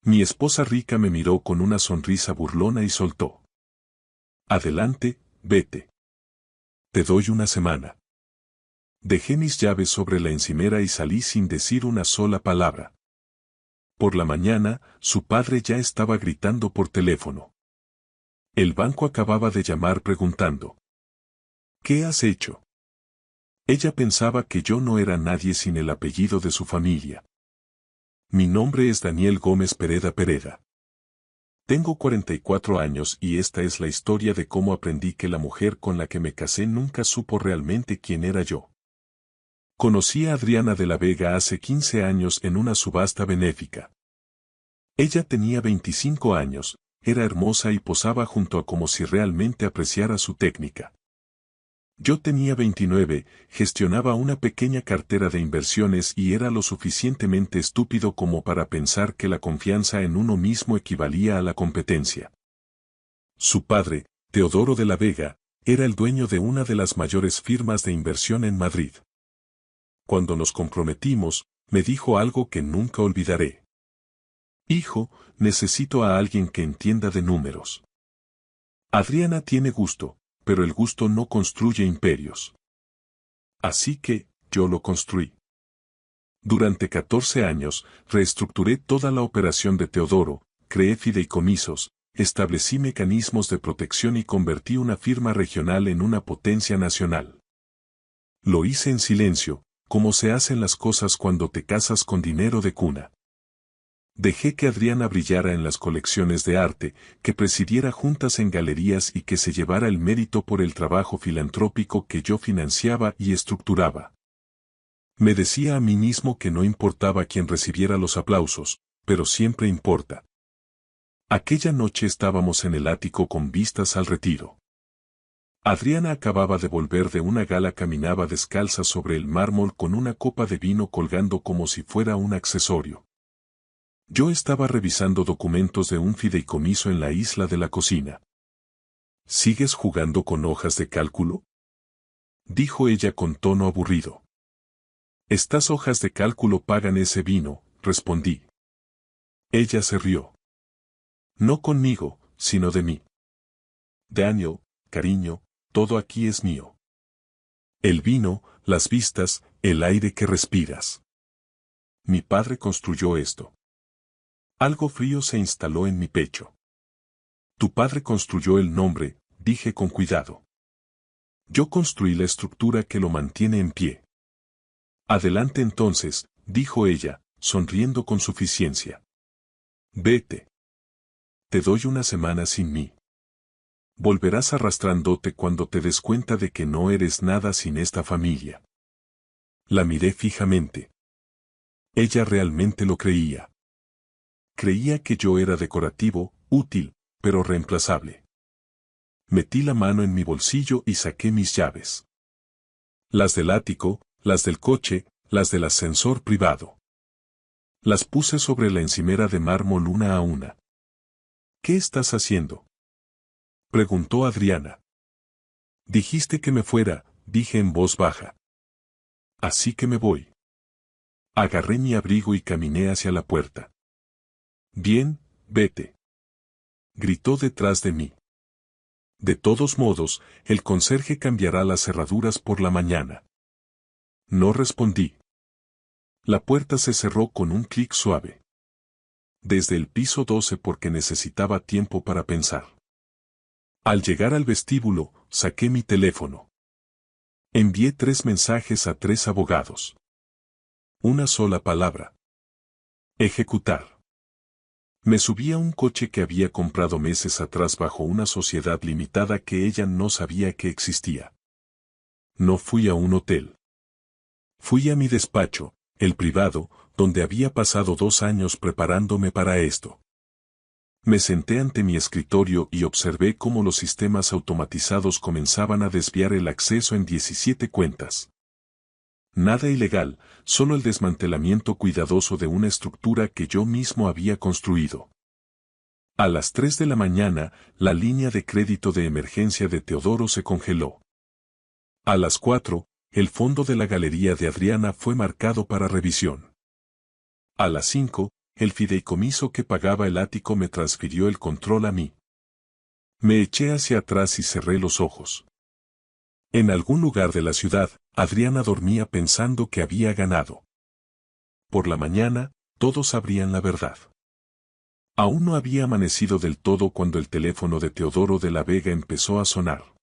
Mi esposa rica me miró con una sonrisa burlona y soltó. Adelante, vete. Te doy una semana. Dejé mis llaves sobre la encimera y salí sin decir una sola palabra. Por la mañana, su padre ya estaba gritando por teléfono. El banco acababa de llamar preguntando. ¿Qué has hecho? Ella pensaba que yo no era nadie sin el apellido de su familia. Mi nombre es Daniel Gómez Pereda Pereda. Tengo 44 años y esta es la historia de cómo aprendí que la mujer con la que me casé nunca supo realmente quién era yo. Conocí a Adriana de la Vega hace 15 años en una subasta benéfica. Ella tenía 25 años, era hermosa y posaba junto a como si realmente apreciara su técnica. Yo tenía 29, gestionaba una pequeña cartera de inversiones y era lo suficientemente estúpido como para pensar que la confianza en uno mismo equivalía a la competencia. Su padre, Teodoro de la Vega, era el dueño de una de las mayores firmas de inversión en Madrid. Cuando nos comprometimos, me dijo algo que nunca olvidaré. Hijo, necesito a alguien que entienda de números. Adriana tiene gusto, pero el gusto no construye imperios. Así que, yo lo construí. Durante 14 años, reestructuré toda la operación de Teodoro, creé fideicomisos, establecí mecanismos de protección y convertí una firma regional en una potencia nacional. Lo hice en silencio, como se hacen las cosas cuando te casas con dinero de cuna. Dejé que Adriana brillara en las colecciones de arte, que presidiera juntas en galerías y que se llevara el mérito por el trabajo filantrópico que yo financiaba y estructuraba. Me decía a mí mismo que no importaba quién recibiera los aplausos, pero siempre importa. Aquella noche estábamos en el ático con vistas al retiro. Adriana acababa de volver de una gala, caminaba descalza sobre el mármol con una copa de vino colgando como si fuera un accesorio. Yo estaba revisando documentos de un fideicomiso en la isla de la cocina. ¿Sigues jugando con hojas de cálculo?, dijo ella con tono aburrido. Estas hojas de cálculo pagan ese vino, respondí. Ella se rió. No conmigo, sino de mí. Daniel, cariño, todo aquí es mío. El vino, las vistas, el aire que respiras. Mi padre construyó esto. Algo frío se instaló en mi pecho. Tu padre construyó el nombre, dije con cuidado. Yo construí la estructura que lo mantiene en pie. Adelante entonces, dijo ella, sonriendo con suficiencia. Vete. Te doy una semana sin mí. Volverás arrastrándote cuando te des cuenta de que no eres nada sin esta familia. La miré fijamente. Ella realmente lo creía. Creía que yo era decorativo, útil, pero reemplazable. Metí la mano en mi bolsillo y saqué mis llaves. Las del ático, las del coche, las del ascensor privado. Las puse sobre la encimera de mármol una a una. ¿Qué estás haciendo?, preguntó Adriana. Dijiste que me fuera, dije en voz baja. Así que me voy. Agarré mi abrigo y caminé hacia la puerta. Bien, vete, gritó detrás de mí. De todos modos, el conserje cambiará las cerraduras por la mañana. No respondí. La puerta se cerró con un clic suave. Desde el piso 12 porque necesitaba tiempo para pensar. Al llegar al vestíbulo, saqué mi teléfono. Envié 3 mensajes a 3 abogados. Una sola palabra. Ejecutar. Me subí a un coche que había comprado meses atrás bajo una sociedad limitada que ella no sabía que existía. No fui a un hotel. Fui a mi despacho, el privado, donde había pasado 2 años preparándome para esto. Me senté ante mi escritorio y observé cómo los sistemas automatizados comenzaban a desviar el acceso en 17 cuentas. Nada ilegal, solo el desmantelamiento cuidadoso de una estructura que yo mismo había construido. A las 3 de la mañana, la línea de crédito de emergencia de Teodoro se congeló. A las 4, el fondo de la galería de Adriana fue marcado para revisión. A las 5, el fideicomiso que pagaba el ático me transfirió el control a mí. Me eché hacia atrás y cerré los ojos. En algún lugar de la ciudad, Adriana dormía pensando que había ganado. Por la mañana, todos sabrían la verdad. Aún no había amanecido del todo cuando el teléfono de Teodoro de la Vega empezó a sonar.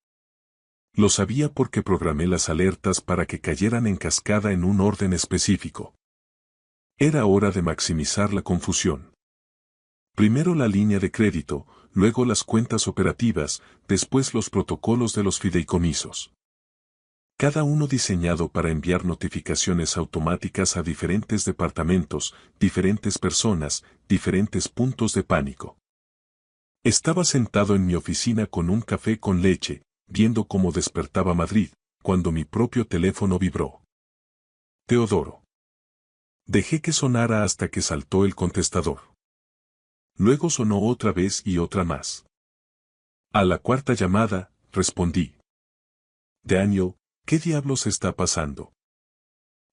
Lo sabía porque programé las alertas para que cayeran en cascada en un orden específico. Era hora de maximizar la confusión. Primero la línea de crédito, luego las cuentas operativas, después los protocolos de los fideicomisos. Cada uno diseñado para enviar notificaciones automáticas a diferentes departamentos, diferentes personas, diferentes puntos de pánico. Estaba sentado en mi oficina con un café con leche, viendo cómo despertaba Madrid, cuando mi propio teléfono vibró. Teodoro. Dejé que sonara hasta que saltó el contestador. Luego sonó otra vez y otra más. A la cuarta llamada, respondí. Daniel, ¿qué diablos está pasando?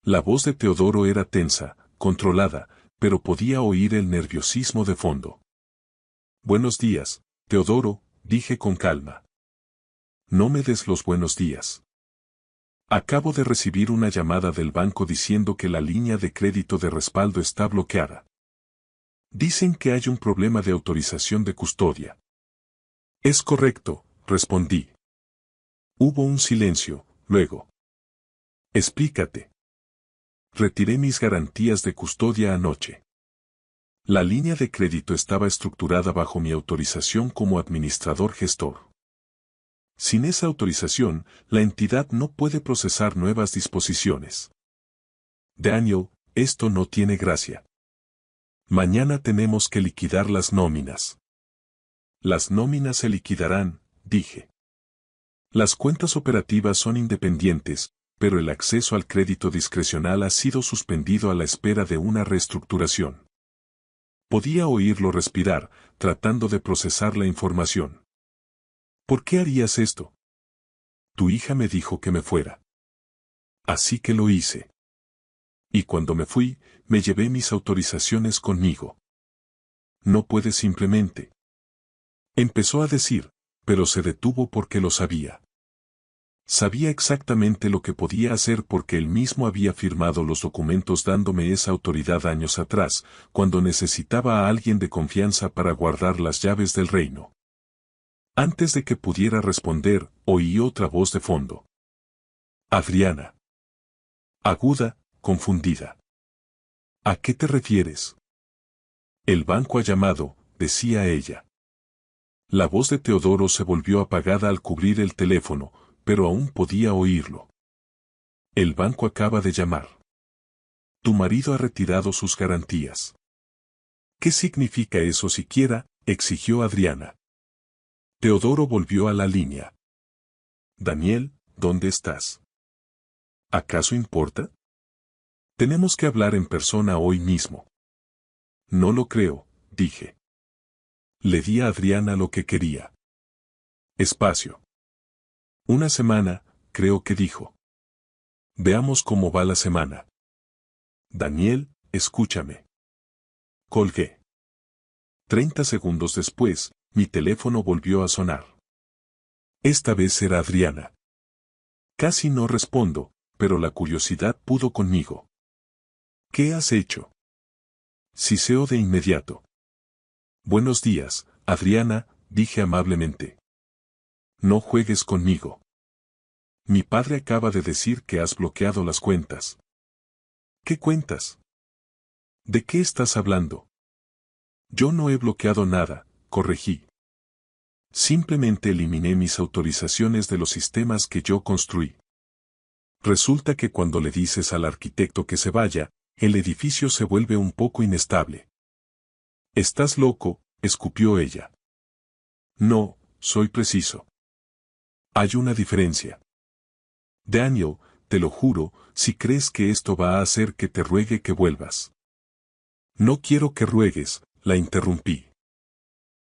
La voz de Teodoro era tensa, controlada, pero podía oír el nerviosismo de fondo. Buenos días, Teodoro, dije con calma. No me des los buenos días. Acabo de recibir una llamada del banco diciendo que la línea de crédito de respaldo está bloqueada. Dicen que hay un problema de autorización de custodia. Es correcto, respondí. Hubo un silencio, luego. Explícate. Retiré mis garantías de custodia anoche. La línea de crédito estaba estructurada bajo mi autorización como administrador gestor. Sin esa autorización, la entidad no puede procesar nuevas disposiciones. Daniel, esto no tiene gracia. Mañana tenemos que liquidar las nóminas. Las nóminas se liquidarán, dije. Las cuentas operativas son independientes, pero el acceso al crédito discrecional ha sido suspendido a la espera de una reestructuración. Podía oírlo respirar, tratando de procesar la información. ¿Por qué harías esto? Tu hija me dijo que me fuera. Así que lo hice. Y cuando me fui, me llevé mis autorizaciones conmigo. No puedes simplemente. Empezó a decir, pero se detuvo porque lo sabía. Sabía exactamente lo que podía hacer porque él mismo había firmado los documentos dándome esa autoridad años atrás, cuando necesitaba a alguien de confianza para guardar las llaves del reino. Antes de que pudiera responder, oí otra voz de fondo. Adriana. Aguda, confundida. ¿A qué te refieres? El banco ha llamado, decía ella. La voz de Teodoro se volvió apagada al cubrir el teléfono, pero aún podía oírlo. El banco acaba de llamar. Tu marido ha retirado sus garantías. ¿Qué significa eso siquiera? Exigió Adriana. Teodoro volvió a la línea. Daniel, ¿dónde estás? ¿Acaso importa? Tenemos que hablar en persona hoy mismo. No lo creo, dije. Le di a Adriana lo que quería. Espacio. Una semana, creo que dijo. Veamos cómo va la semana. Daniel, escúchame. Colgué. 30 segundos después, mi teléfono volvió a sonar. Esta vez era Adriana. Casi no respondo, pero la curiosidad pudo conmigo. ¿Qué has hecho? Siseo de inmediato. Buenos días, Adriana, dije amablemente. No juegues conmigo. Mi padre acaba de decir que has bloqueado las cuentas. ¿Qué cuentas? ¿De qué estás hablando? Yo no he bloqueado nada, corregí. Simplemente eliminé mis autorizaciones de los sistemas que yo construí. Resulta que cuando le dices al arquitecto que se vaya, el edificio se vuelve un poco inestable. Estás loco, escupió ella. No, soy preciso. Hay una diferencia. Daniel, te lo juro, si crees que esto va a hacer que te ruegue que vuelvas. No quiero que ruegues, la interrumpí.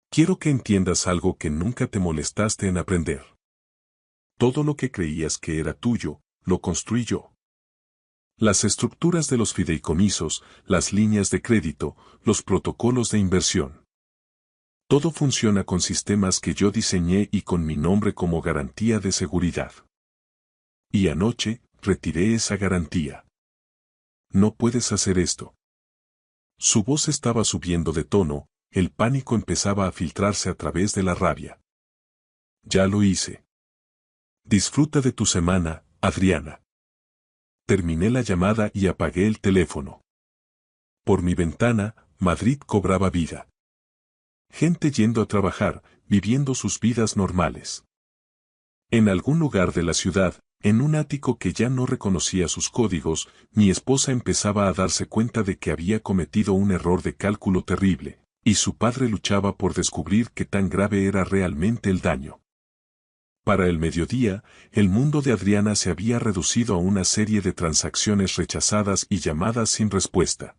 Quiero que entiendas algo que nunca te molestaste en aprender. Todo lo que creías que era tuyo, lo construí yo. Las estructuras de los fideicomisos, las líneas de crédito, los protocolos de inversión. Todo funciona con sistemas que yo diseñé y con mi nombre como garantía de seguridad. Y anoche, retiré esa garantía. No puedes hacer esto. Su voz estaba subiendo de tono, el pánico empezaba a filtrarse a través de la rabia. Ya lo hice. Disfruta de tu semana, Adriana. Terminé la llamada y apagué el teléfono. Por mi ventana, Madrid cobraba vida. Gente yendo a trabajar, viviendo sus vidas normales. En algún lugar de la ciudad, en un ático que ya no reconocía sus códigos, mi esposa empezaba a darse cuenta de que había cometido un error de cálculo terrible, y su padre luchaba por descubrir qué tan grave era realmente el daño. Para el mediodía, el mundo de Adriana se había reducido a una serie de transacciones rechazadas y llamadas sin respuesta.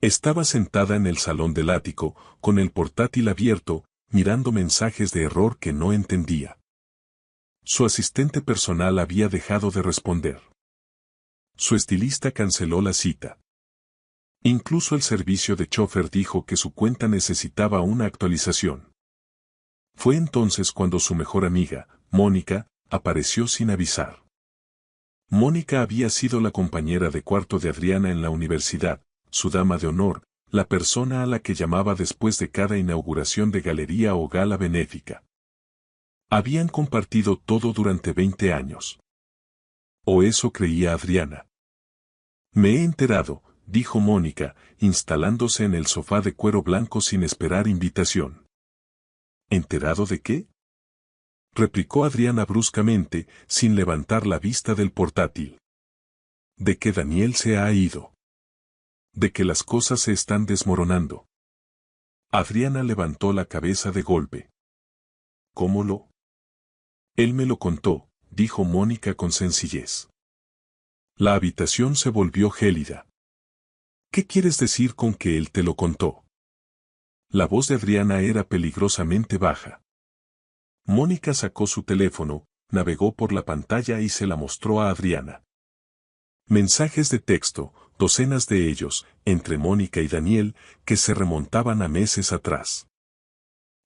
Estaba sentada en el salón del ático, con el portátil abierto, mirando mensajes de error que no entendía. Su asistente personal había dejado de responder. Su estilista canceló la cita. Incluso el servicio de chofer dijo que su cuenta necesitaba una actualización. Fue entonces cuando su mejor amiga, Mónica, apareció sin avisar. Mónica había sido la compañera de cuarto de Adriana en la universidad, su dama de honor, la persona a la que llamaba después de cada inauguración de galería o gala benéfica. Habían compartido todo durante 20 años. O eso creía Adriana. Me he enterado, dijo Mónica, instalándose en el sofá de cuero blanco sin esperar invitación. ¿Enterado de qué? Replicó Adriana bruscamente, sin levantar la vista del portátil. De que Daniel se ha ido. De que las cosas se están desmoronando. Adriana levantó la cabeza de golpe. ¿Cómo lo? Él me lo contó, dijo Mónica con sencillez. La habitación se volvió gélida. ¿Qué quieres decir con que él te lo contó? La voz de Adriana era peligrosamente baja. Mónica sacó su teléfono, navegó por la pantalla y se la mostró a Adriana. Mensajes de texto, docenas de ellos, entre Mónica y Daniel, que se remontaban a meses atrás.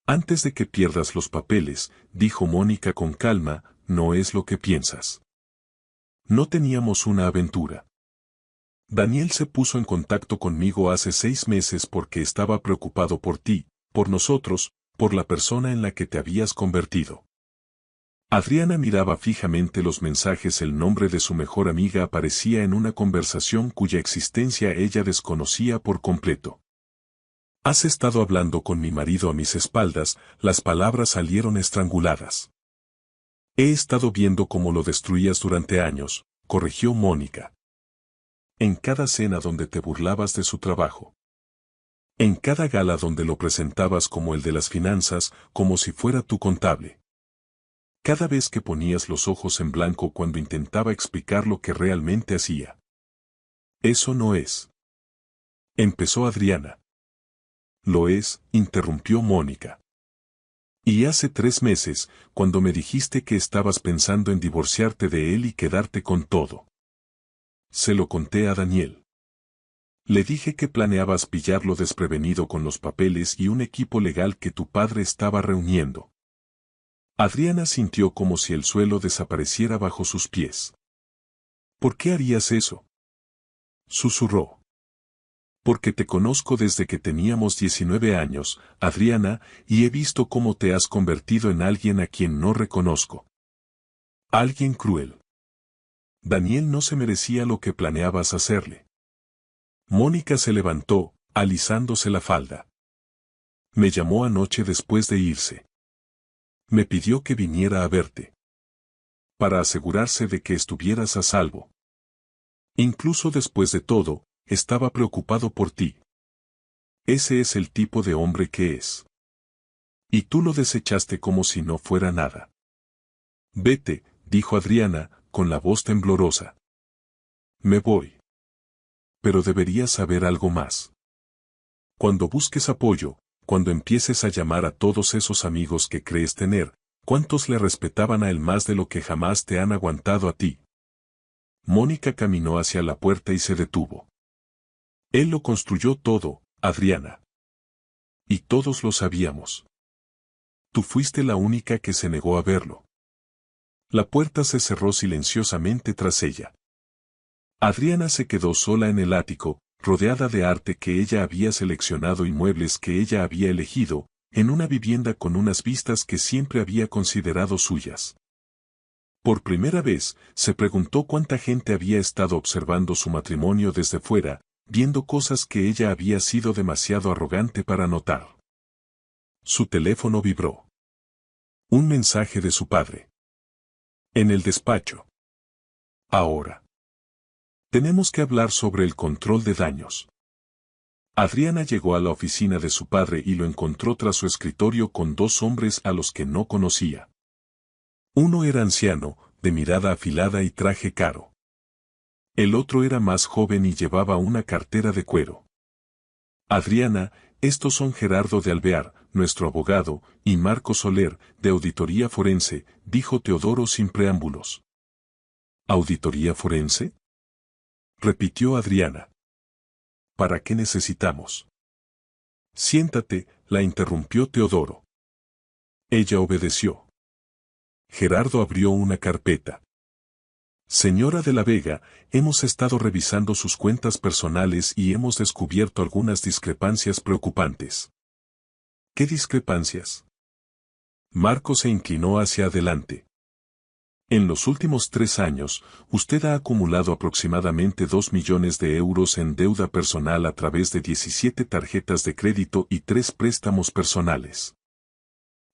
Antes de que pierdas los papeles, dijo Mónica con calma, no es lo que piensas. No teníamos una aventura. Daniel se puso en contacto conmigo hace 6 meses porque estaba preocupado por ti, por nosotros, por la persona en la que te habías convertido. Adriana miraba fijamente los mensajes. El nombre de su mejor amiga aparecía en una conversación cuya existencia ella desconocía por completo. Has estado hablando con mi marido a mis espaldas, las palabras salieron estranguladas. He estado viendo cómo lo destruías durante años, corrigió Mónica. En cada cena donde te burlabas de su trabajo. En cada gala donde lo presentabas como el de las finanzas, como si fuera tu contable. Cada vez que ponías los ojos en blanco cuando intentaba explicar lo que realmente hacía. Eso no es. Empezó Adriana. Lo es, interrumpió Mónica. Y hace 3 meses, cuando me dijiste que estabas pensando en divorciarte de él y quedarte con todo. Se lo conté a Daniel. Le dije que planeabas pillarlo desprevenido con los papeles y un equipo legal que tu padre estaba reuniendo. Adriana sintió como si el suelo desapareciera bajo sus pies. ¿Por qué harías eso? Susurró. Porque te conozco desde que teníamos 19 años, Adriana, y he visto cómo te has convertido en alguien a quien no reconozco. Alguien cruel. Daniel no se merecía lo que planeabas hacerle. Mónica se levantó, alisándose la falda. Me llamó anoche después de irse. Me pidió que viniera a verte. Para asegurarse de que estuvieras a salvo. Incluso después de todo, estaba preocupado por ti. Ese es el tipo de hombre que es. Y tú lo desechaste como si no fuera nada. Vete, dijo Adriana, con la voz temblorosa. Me voy. Pero deberías saber algo más. Cuando busques apoyo, cuando empieces a llamar a todos esos amigos que crees tener, ¿cuántos le respetaban a él más de lo que jamás te han aguantado a ti? Mónica caminó hacia la puerta y se detuvo. Él lo construyó todo, Adriana. Y todos lo sabíamos. Tú fuiste la única que se negó a verlo. La puerta se cerró silenciosamente tras ella. Adriana se quedó sola en el ático, rodeada de arte que ella había seleccionado y muebles que ella había elegido, en una vivienda con unas vistas que siempre había considerado suyas. Por primera vez, se preguntó cuánta gente había estado observando su matrimonio desde fuera, viendo cosas que ella había sido demasiado arrogante para notar. Su teléfono vibró. Un mensaje de su padre. En el despacho. Ahora. Tenemos que hablar sobre el control de daños. Adriana llegó a la oficina de su padre y lo encontró tras su escritorio con dos hombres a los que no conocía. Uno era anciano, de mirada afilada y traje caro. El otro era más joven y llevaba una cartera de cuero. Adriana, estos son Gerardo de Alvear, nuestro abogado, y Marco Soler, de Auditoría Forense, dijo Teodoro sin preámbulos. ¿Auditoría Forense? Repitió Adriana. ¿Para qué necesitamos? Siéntate, la interrumpió Teodoro. Ella obedeció. Gerardo abrió una carpeta. Señora de la Vega, hemos estado revisando sus cuentas personales y hemos descubierto algunas discrepancias preocupantes. ¿Qué discrepancias? Marco se inclinó hacia adelante. En los últimos 3 años, usted ha acumulado aproximadamente 2 millones de euros en deuda personal a través de 17 tarjetas de crédito y 3 préstamos personales.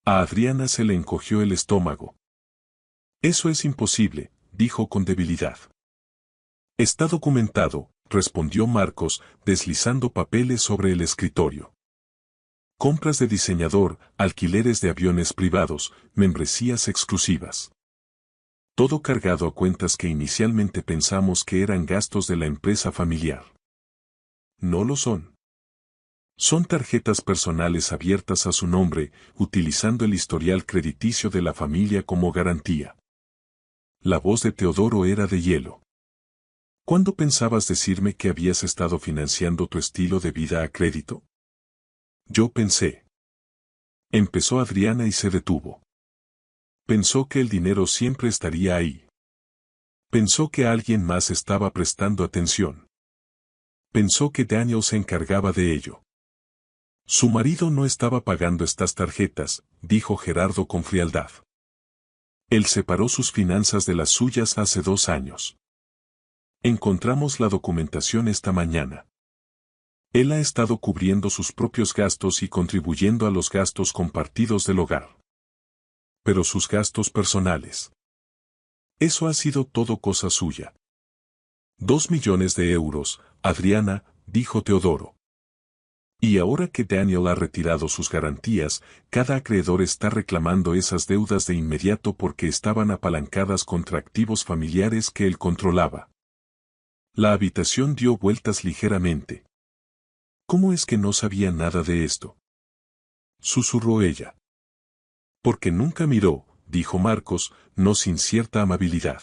A Adriana se le encogió el estómago. Eso es imposible, dijo con debilidad. Está documentado, respondió Marcos, deslizando papeles sobre el escritorio. Compras de diseñador, alquileres de aviones privados, membresías exclusivas. Todo cargado a cuentas que inicialmente pensamos que eran gastos de la empresa familiar. No lo son. Son tarjetas personales abiertas a su nombre, utilizando el historial crediticio de la familia como garantía. La voz de Teodoro era de hielo. ¿Cuándo pensabas decirme que habías estado financiando tu estilo de vida a crédito? Yo pensé. Empezó Adriana y se detuvo. Pensó que el dinero siempre estaría ahí. Pensó que alguien más estaba prestando atención. Pensó que Daniel se encargaba de ello. Su marido no estaba pagando estas tarjetas, dijo Gerardo con frialdad. Él separó sus finanzas de las suyas hace 2 años. Encontramos la documentación esta mañana. Él ha estado cubriendo sus propios gastos y contribuyendo a los gastos compartidos del hogar. Pero sus gastos personales. Eso ha sido todo cosa suya. 2 millones de euros, Adriana, dijo Teodoro. Y ahora que Daniel ha retirado sus garantías, cada acreedor está reclamando esas deudas de inmediato porque estaban apalancadas contra activos familiares que él controlaba. La habitación dio vueltas ligeramente. ¿Cómo es que no sabía nada de esto? Susurró ella. Porque nunca miró, dijo Marcos, no sin cierta amabilidad.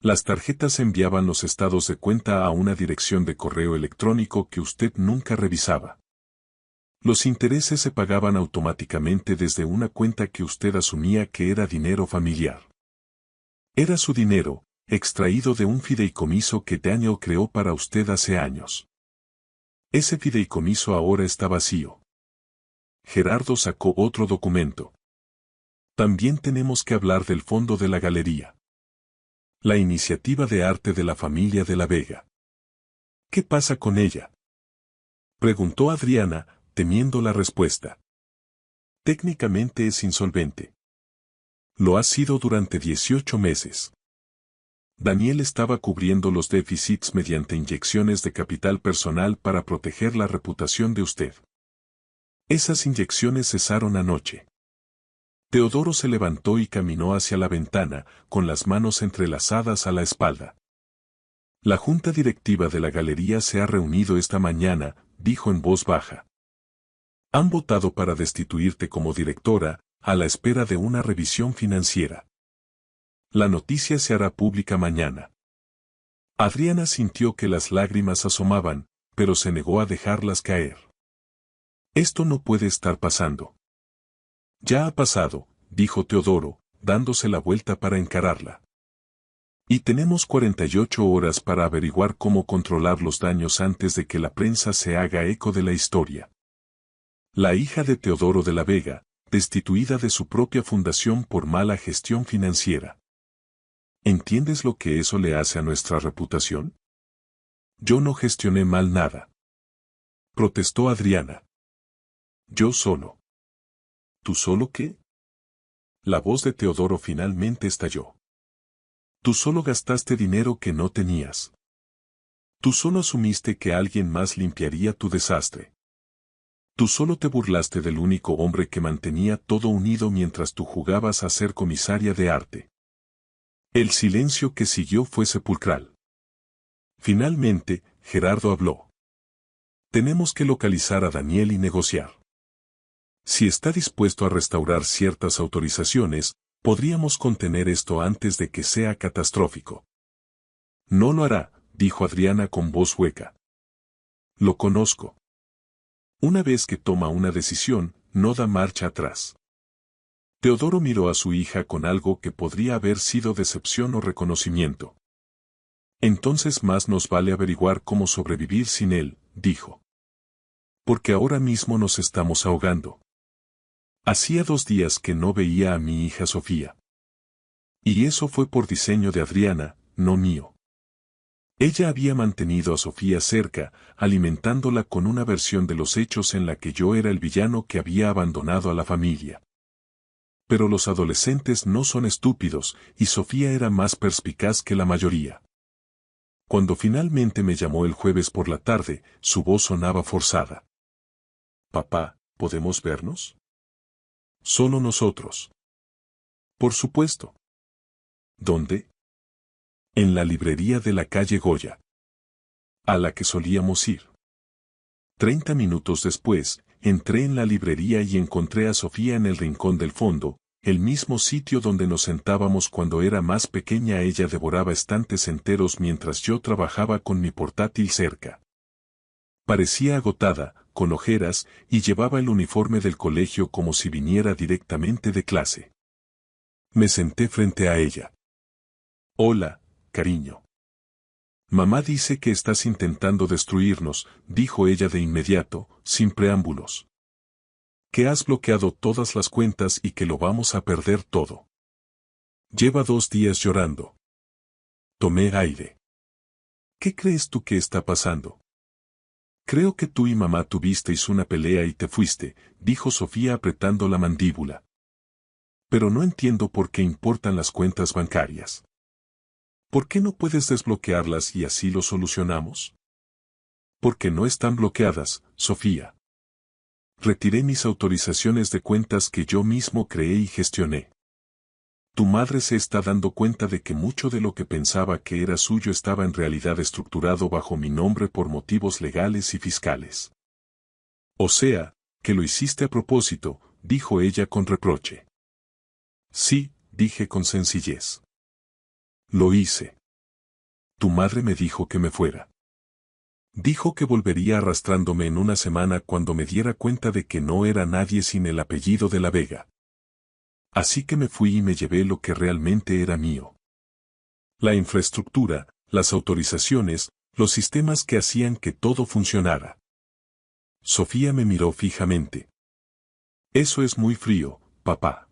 Las tarjetas enviaban los estados de cuenta a una dirección de correo electrónico que usted nunca revisaba. Los intereses se pagaban automáticamente desde una cuenta que usted asumía que era dinero familiar. Era su dinero, extraído de un fideicomiso que Daniel creó para usted hace años. Ese fideicomiso ahora está vacío. Gerardo sacó otro documento. También tenemos que hablar del fondo de la galería. La iniciativa de arte de la familia de la Vega. ¿Qué pasa con ella? Preguntó Adriana, temiendo la respuesta. Técnicamente es insolvente. Lo ha sido durante 18 meses. Daniel estaba cubriendo los déficits mediante inyecciones de capital personal para proteger la reputación de usted. Esas inyecciones cesaron anoche. Teodoro se levantó y caminó hacia la ventana, con las manos entrelazadas a la espalda. La junta directiva de la galería se ha reunido esta mañana, dijo en voz baja. Han votado para destituirte como directora, a la espera de una revisión financiera. La noticia se hará pública mañana. Adriana sintió que las lágrimas asomaban, pero se negó a dejarlas caer. Esto no puede estar pasando. Ya ha pasado, dijo Teodoro, dándose la vuelta para encararla. Y tenemos 48 horas para averiguar cómo controlar los daños antes de que la prensa se haga eco de la historia. La hija de Teodoro de la Vega, destituida de su propia fundación por mala gestión financiera. ¿Entiendes lo que eso le hace a nuestra reputación? Yo no gestioné mal nada. Protestó Adriana. Yo solo. ¿Tú solo qué? La voz de Teodoro finalmente estalló. Tú solo gastaste dinero que no tenías. Tú solo asumiste que alguien más limpiaría tu desastre. Tú solo te burlaste del único hombre que mantenía todo unido mientras tú jugabas a ser comisaria de arte. El silencio que siguió fue sepulcral. Finalmente, Gerardo habló. Tenemos que localizar a Daniel y negociar. Si está dispuesto a restaurar ciertas autorizaciones, podríamos contener esto antes de que sea catastrófico. No lo hará, dijo Adriana con voz hueca. Lo conozco. Una vez que toma una decisión, no da marcha atrás. Teodoro miró a su hija con algo que podría haber sido decepción o reconocimiento. Entonces más nos vale averiguar cómo sobrevivir sin él, dijo. Porque ahora mismo nos estamos ahogando. Hacía 2 días que no veía a mi hija Sofía. Y eso fue por diseño de Adriana, no mío. Ella había mantenido a Sofía cerca, alimentándola con una versión de los hechos en la que yo era el villano que había abandonado a la familia. Pero los adolescentes no son estúpidos, y Sofía era más perspicaz que la mayoría. Cuando finalmente me llamó el jueves por la tarde, su voz sonaba forzada. Papá, ¿podemos vernos? Solo nosotros. Por supuesto. ¿Dónde? En la librería de la calle Goya. A la que solíamos ir. 30 minutos después, entré en la librería y encontré a Sofía en el rincón del fondo, el mismo sitio donde nos sentábamos cuando era más pequeña. Ella devoraba estantes enteros mientras yo trabajaba con mi portátil cerca. Parecía agotada, con ojeras, y llevaba el uniforme del colegio como si viniera directamente de clase. Me senté frente a ella. Hola, cariño. Mamá dice que estás intentando destruirnos, dijo ella de inmediato, sin preámbulos. Que has bloqueado todas las cuentas y que lo vamos a perder todo. Lleva 2 días llorando. Tomé aire. ¿Qué crees tú que está pasando? Creo que tú y mamá tuvisteis una pelea y te fuiste, dijo Sofía apretando la mandíbula. Pero no entiendo por qué importan las cuentas bancarias. ¿Por qué no puedes desbloquearlas y así lo solucionamos? Porque no están bloqueadas, Sofía. Retiré mis autorizaciones de cuentas que yo mismo creé y gestioné. Tu madre se está dando cuenta de que mucho de lo que pensaba que era suyo estaba en realidad estructurado bajo mi nombre por motivos legales y fiscales. O sea, que lo hiciste a propósito, dijo ella con reproche. Sí, dije con sencillez. Lo hice. Tu madre me dijo que me fuera. Dijo que volvería arrastrándome en una semana cuando me diera cuenta de que no era nadie sin el apellido de la Vega. Así que me fui y me llevé lo que realmente era mío. La infraestructura, las autorizaciones, los sistemas que hacían que todo funcionara. Sofía me miró fijamente. Eso es muy frío, papá.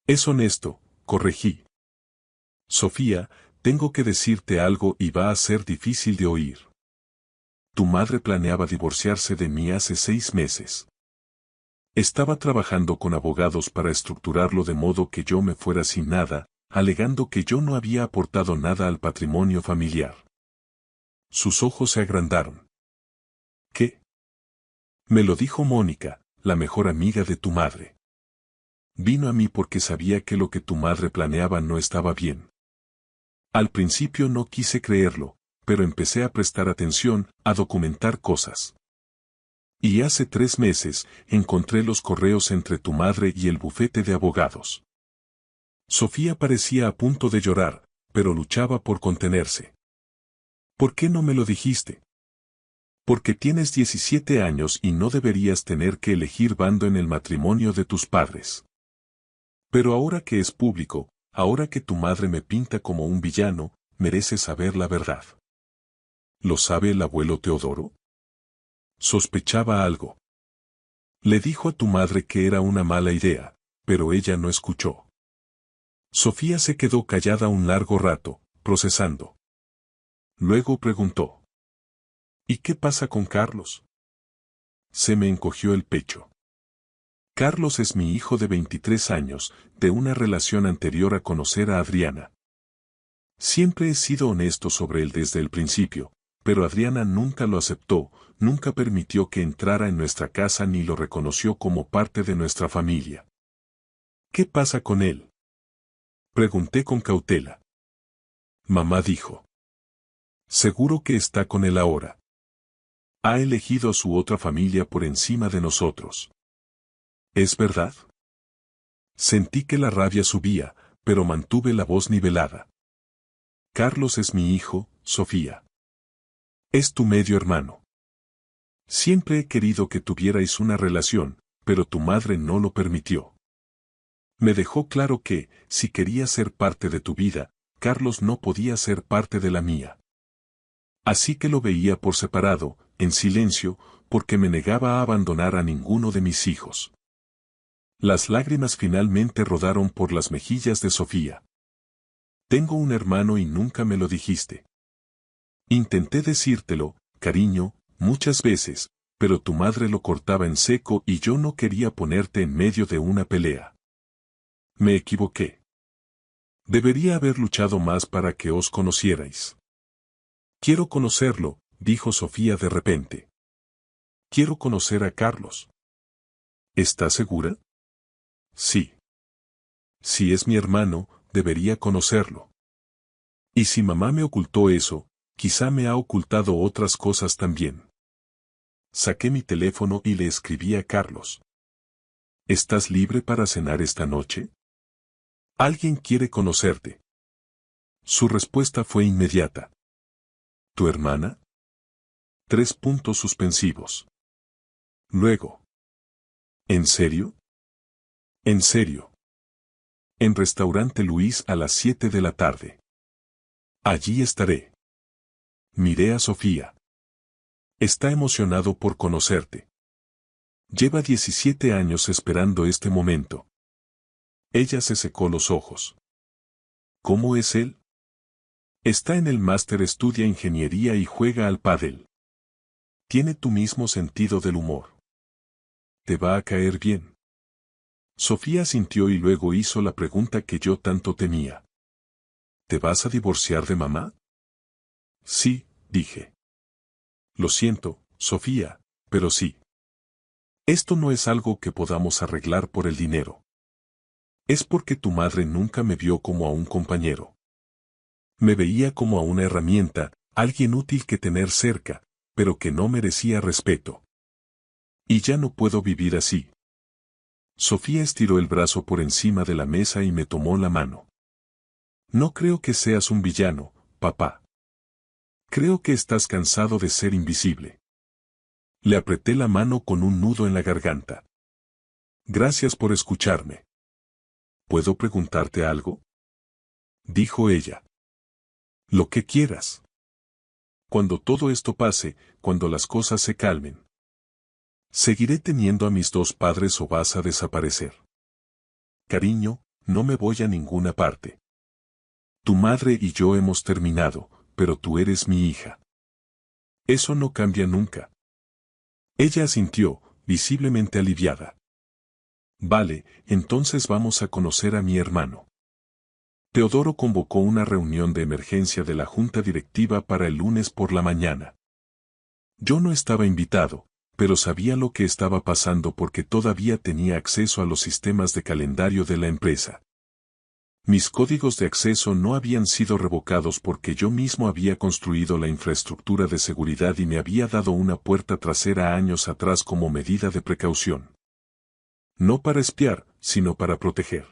Es honesto, corregí. Sofía, tengo que decirte algo y va a ser difícil de oír. Tu madre planeaba divorciarse de mí hace 6 meses. Estaba trabajando con abogados para estructurarlo de modo que yo me fuera sin nada, alegando que yo no había aportado nada al patrimonio familiar. Sus ojos se agrandaron. ¿Qué? Me lo dijo Mónica, la mejor amiga de tu madre. Vino a mí porque sabía que lo que tu madre planeaba no estaba bien. Al principio no quise creerlo, pero empecé a prestar atención, a documentar cosas. Y hace 3 meses, encontré los correos entre tu madre y el bufete de abogados. Sofía parecía a punto de llorar, pero luchaba por contenerse. ¿Por qué no me lo dijiste? Porque tienes 17 años y no deberías tener que elegir bando en el matrimonio de tus padres. Pero ahora que es público, ahora que tu madre me pinta como un villano, mereces saber la verdad. ¿Lo sabe el abuelo Teodoro? Sospechaba algo. Le dijo a tu madre que era una mala idea, pero ella no escuchó. Sofía se quedó callada un largo rato, procesando. Luego preguntó. ¿Y qué pasa con Carlos? Se me encogió el pecho. Carlos es mi hijo de 23 años, de una relación anterior a conocer a Adriana. Siempre he sido honesto sobre él desde el principio, pero Adriana nunca lo aceptó, nunca permitió que entrara en nuestra casa ni lo reconoció como parte de nuestra familia. ¿Qué pasa con él? Pregunté con cautela. Mamá dijo. Seguro que está con él ahora. Ha elegido a su otra familia por encima de nosotros. ¿Es verdad? Sentí que la rabia subía, pero mantuve la voz nivelada. Carlos es mi hijo, Sofía. Es tu medio hermano. Siempre he querido que tuvierais una relación, pero tu madre no lo permitió. Me dejó claro que, si quería ser parte de tu vida, Carlos no podía ser parte de la mía. Así que lo veía por separado, en silencio, porque me negaba a abandonar a ninguno de mis hijos. Las lágrimas finalmente rodaron por las mejillas de Sofía. Tengo un hermano y nunca me lo dijiste. Intenté decírtelo, cariño, muchas veces, pero tu madre lo cortaba en seco y yo no quería ponerte en medio de una pelea. Me equivoqué. Debería haber luchado más para que os conocierais. Quiero conocerlo, dijo Sofía de repente. Quiero conocer a Carlos. ¿Estás segura? Sí. Si es mi hermano, debería conocerlo. Y si mamá me ocultó eso, quizá me ha ocultado otras cosas también. Saqué mi teléfono y le escribí a Carlos. ¿Estás libre para cenar esta noche? Alguien quiere conocerte. Su respuesta fue inmediata. ¿Tu hermana? 3 puntos suspensivos. Luego. ¿En serio? En serio. En Restaurante Luis a las 7 de la tarde. Allí estaré. Miré a Sofía. Está emocionado por conocerte. Lleva 17 años esperando este momento. Ella se secó los ojos. ¿Cómo es él? Está en el máster, estudia ingeniería y juega al pádel. Tiene tu mismo sentido del humor. Te va a caer bien. Sofía sintió y luego hizo la pregunta que yo tanto temía. ¿Te vas a divorciar de mamá? Sí, dije. Lo siento, Sofía, pero sí. Esto no es algo que podamos arreglar por el dinero. Es porque tu madre nunca me vio como a un compañero. Me veía como a una herramienta, alguien útil que tener cerca, pero que no merecía respeto. Y ya no puedo vivir así. Sofía estiró el brazo por encima de la mesa y me tomó la mano. No creo que seas un villano, papá. Creo que estás cansado de ser invisible. Le apreté la mano con un nudo en la garganta. Gracias por escucharme. ¿Puedo preguntarte algo? Dijo ella. Lo que quieras. Cuando todo esto pase, cuando las cosas se calmen. ¿Seguiré teniendo a mis dos padres o vas a desaparecer? Cariño, no me voy a ninguna parte. Tu madre y yo hemos terminado, pero tú eres mi hija. Eso no cambia nunca. Ella asintió, visiblemente aliviada. Vale, entonces vamos a conocer a mi hermano. Teodoro convocó una reunión de emergencia de la junta directiva para el lunes por la mañana. Yo no estaba invitado, pero sabía lo que estaba pasando porque todavía tenía acceso a los sistemas de calendario de la empresa. Mis códigos de acceso no habían sido revocados porque yo mismo había construido la infraestructura de seguridad y me había dado una puerta trasera años atrás como medida de precaución. No para espiar, sino para proteger.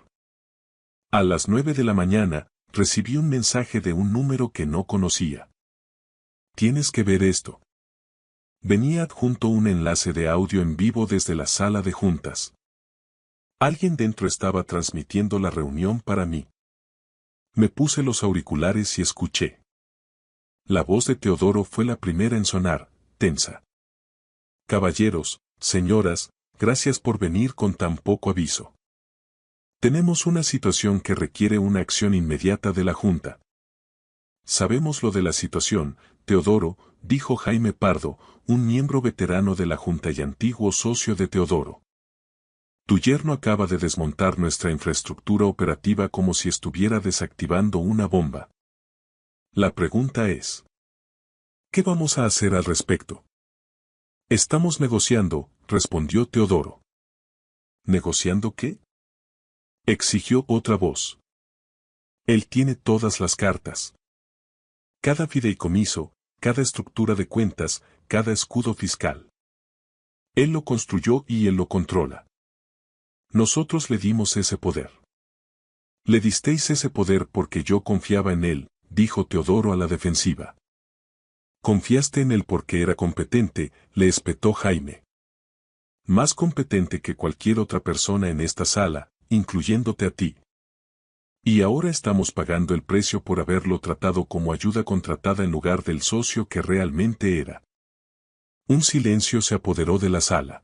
A las 9 de la mañana, recibí un mensaje de un número que no conocía. Tienes que ver esto. Venía adjunto un enlace de audio en vivo desde la sala de juntas. Alguien dentro estaba transmitiendo la reunión para mí. Me puse los auriculares y escuché. La voz de Teodoro fue la primera en sonar, tensa. Caballeros, señoras, gracias por venir con tan poco aviso. Tenemos una situación que requiere una acción inmediata de la Junta. Sabemos lo de la situación, Teodoro, dijo Jaime Pardo, un miembro veterano de la Junta y antiguo socio de Teodoro. Tu yerno acaba de desmontar nuestra infraestructura operativa como si estuviera desactivando una bomba. La pregunta es: ¿qué vamos a hacer al respecto? Estamos negociando, respondió Teodoro. ¿Negociando qué? Exigió otra voz. Él tiene todas las cartas. Cada fideicomiso, cada estructura de cuentas, cada escudo fiscal. Él lo construyó y él lo controla. Nosotros le dimos ese poder. Le disteis ese poder porque yo confiaba en él, dijo Teodoro a la defensiva. Confiaste en él porque era competente, le espetó Jaime. Más competente que cualquier otra persona en esta sala, incluyéndote a ti. Y ahora estamos pagando el precio por haberlo tratado como ayuda contratada en lugar del socio que realmente era. Un silencio se apoderó de la sala.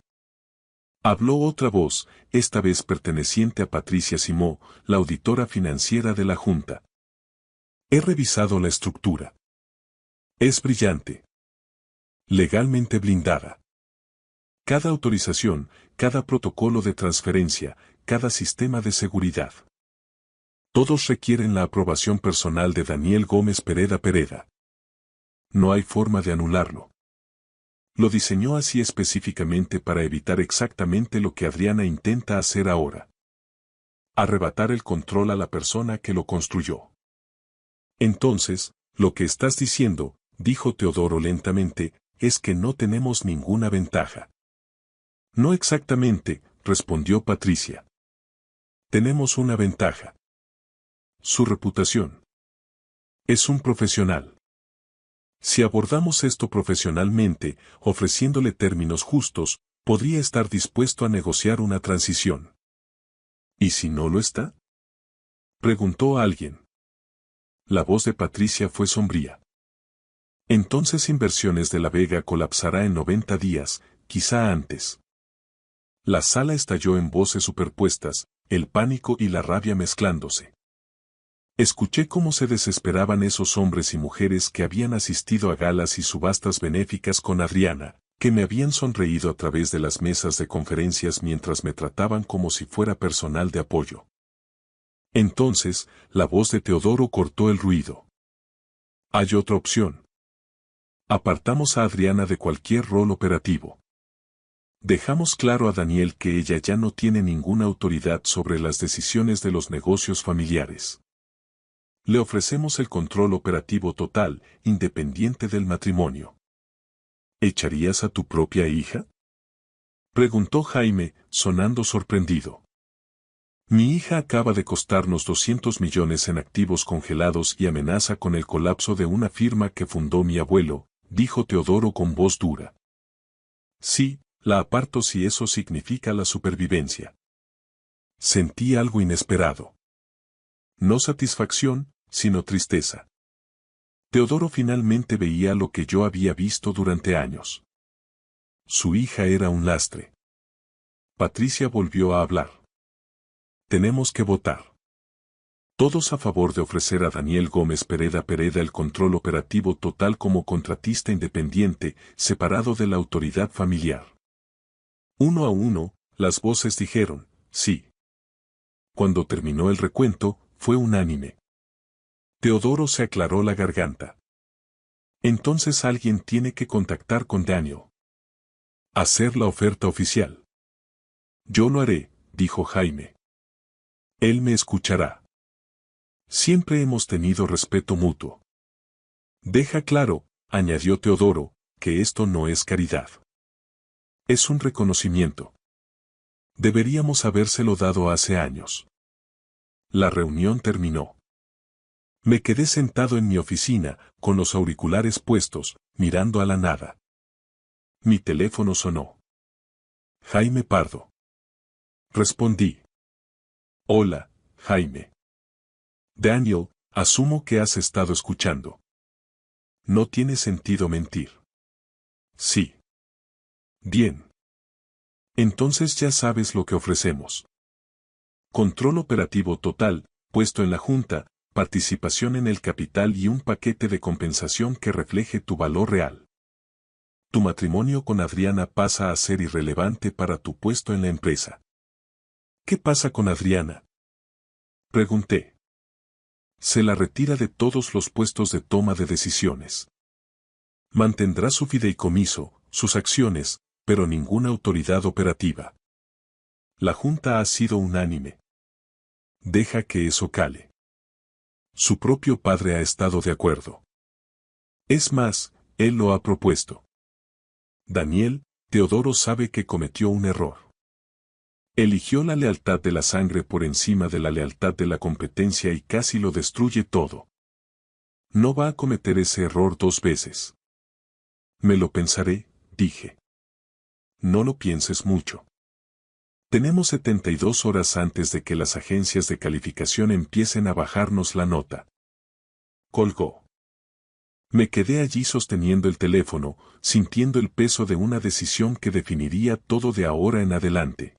Habló otra voz, esta vez perteneciente a Patricia Simó, la auditora financiera de la Junta. He revisado la estructura. Es brillante. Legalmente blindada. Cada autorización, cada protocolo de transferencia, cada sistema de seguridad. Todos requieren la aprobación personal de Daniel Gómez Pereda. No hay forma de anularlo. Lo diseñó así específicamente para evitar exactamente lo que Adriana intenta hacer ahora. Arrebatar el control a la persona que lo construyó. Entonces, lo que estás diciendo, dijo Teodoro lentamente, es que no tenemos ninguna ventaja. No exactamente, respondió Patricia. Tenemos una ventaja. Su reputación. Es un profesional. Si abordamos esto profesionalmente, ofreciéndole términos justos, podría estar dispuesto a negociar una transición. ¿Y si no lo está? Preguntó alguien. La voz de Patricia fue sombría. Entonces Inversiones de la Vega colapsará en 90 días, quizá antes. La sala estalló en voces superpuestas, el pánico y la rabia mezclándose. Escuché cómo se desesperaban esos hombres y mujeres que habían asistido a galas y subastas benéficas con Adriana, que me habían sonreído a través de las mesas de conferencias mientras me trataban como si fuera personal de apoyo. Entonces, la voz de Teodoro cortó el ruido. Hay otra opción. Apartamos a Adriana de cualquier rol operativo. Dejamos claro a Daniel que ella ya no tiene ninguna autoridad sobre las decisiones de los negocios familiares. Le ofrecemos el control operativo total, independiente del matrimonio. ¿Echarías a tu propia hija? Preguntó Jaime, sonando sorprendido. Mi hija acaba de costarnos 200 millones en activos congelados y amenaza con el colapso de una firma que fundó mi abuelo, dijo Teodoro con voz dura. Sí, la aparto si eso significa la supervivencia. Sentí algo inesperado. No satisfacción, sino tristeza. Teodoro finalmente veía lo que yo había visto durante años. Su hija era un lastre. Patricia volvió a hablar. Tenemos que votar. Todos a favor de ofrecer a Daniel Gómez Pereda el control operativo total como contratista independiente, separado de la autoridad familiar. Uno a uno, las voces dijeron, sí. Cuando terminó el recuento, fue unánime. Teodoro se aclaró la garganta. Entonces alguien tiene que contactar con Daniel. Hacer la oferta oficial. Yo lo haré, dijo Jaime. Él me escuchará. Siempre hemos tenido respeto mutuo. Deja claro, añadió Teodoro, que esto no es caridad. Es un reconocimiento. Deberíamos habérselo dado hace años. La reunión terminó. Me quedé sentado en mi oficina, con los auriculares puestos, mirando a la nada. Mi teléfono sonó. Jaime Pardo. Respondí. Hola, Jaime. Daniel, asumo que has estado escuchando. No tiene sentido mentir. Sí. Bien. Entonces ya sabes lo que ofrecemos. Control operativo total, puesto en la junta, participación en el capital y un paquete de compensación que refleje tu valor real. Tu matrimonio con Adriana pasa a ser irrelevante para tu puesto en la empresa. ¿Qué pasa con Adriana? Pregunté. Se la retira de todos los puestos de toma de decisiones. Mantendrá su fideicomiso, sus acciones, pero ninguna autoridad operativa. La junta ha sido unánime. Deja que eso cale. Su propio padre ha estado de acuerdo. Es más, él lo ha propuesto. Daniel, Teodoro sabe que cometió un error. Eligió la lealtad de la sangre por encima de la lealtad de la competencia y casi lo destruye todo. No va a cometer ese error 2 veces. Me lo pensaré, dije. No lo pienses mucho. Tenemos 72 horas antes de que las agencias de calificación empiecen a bajarnos la nota. Colgó. Me quedé allí sosteniendo el teléfono, sintiendo el peso de una decisión que definiría todo de ahora en adelante.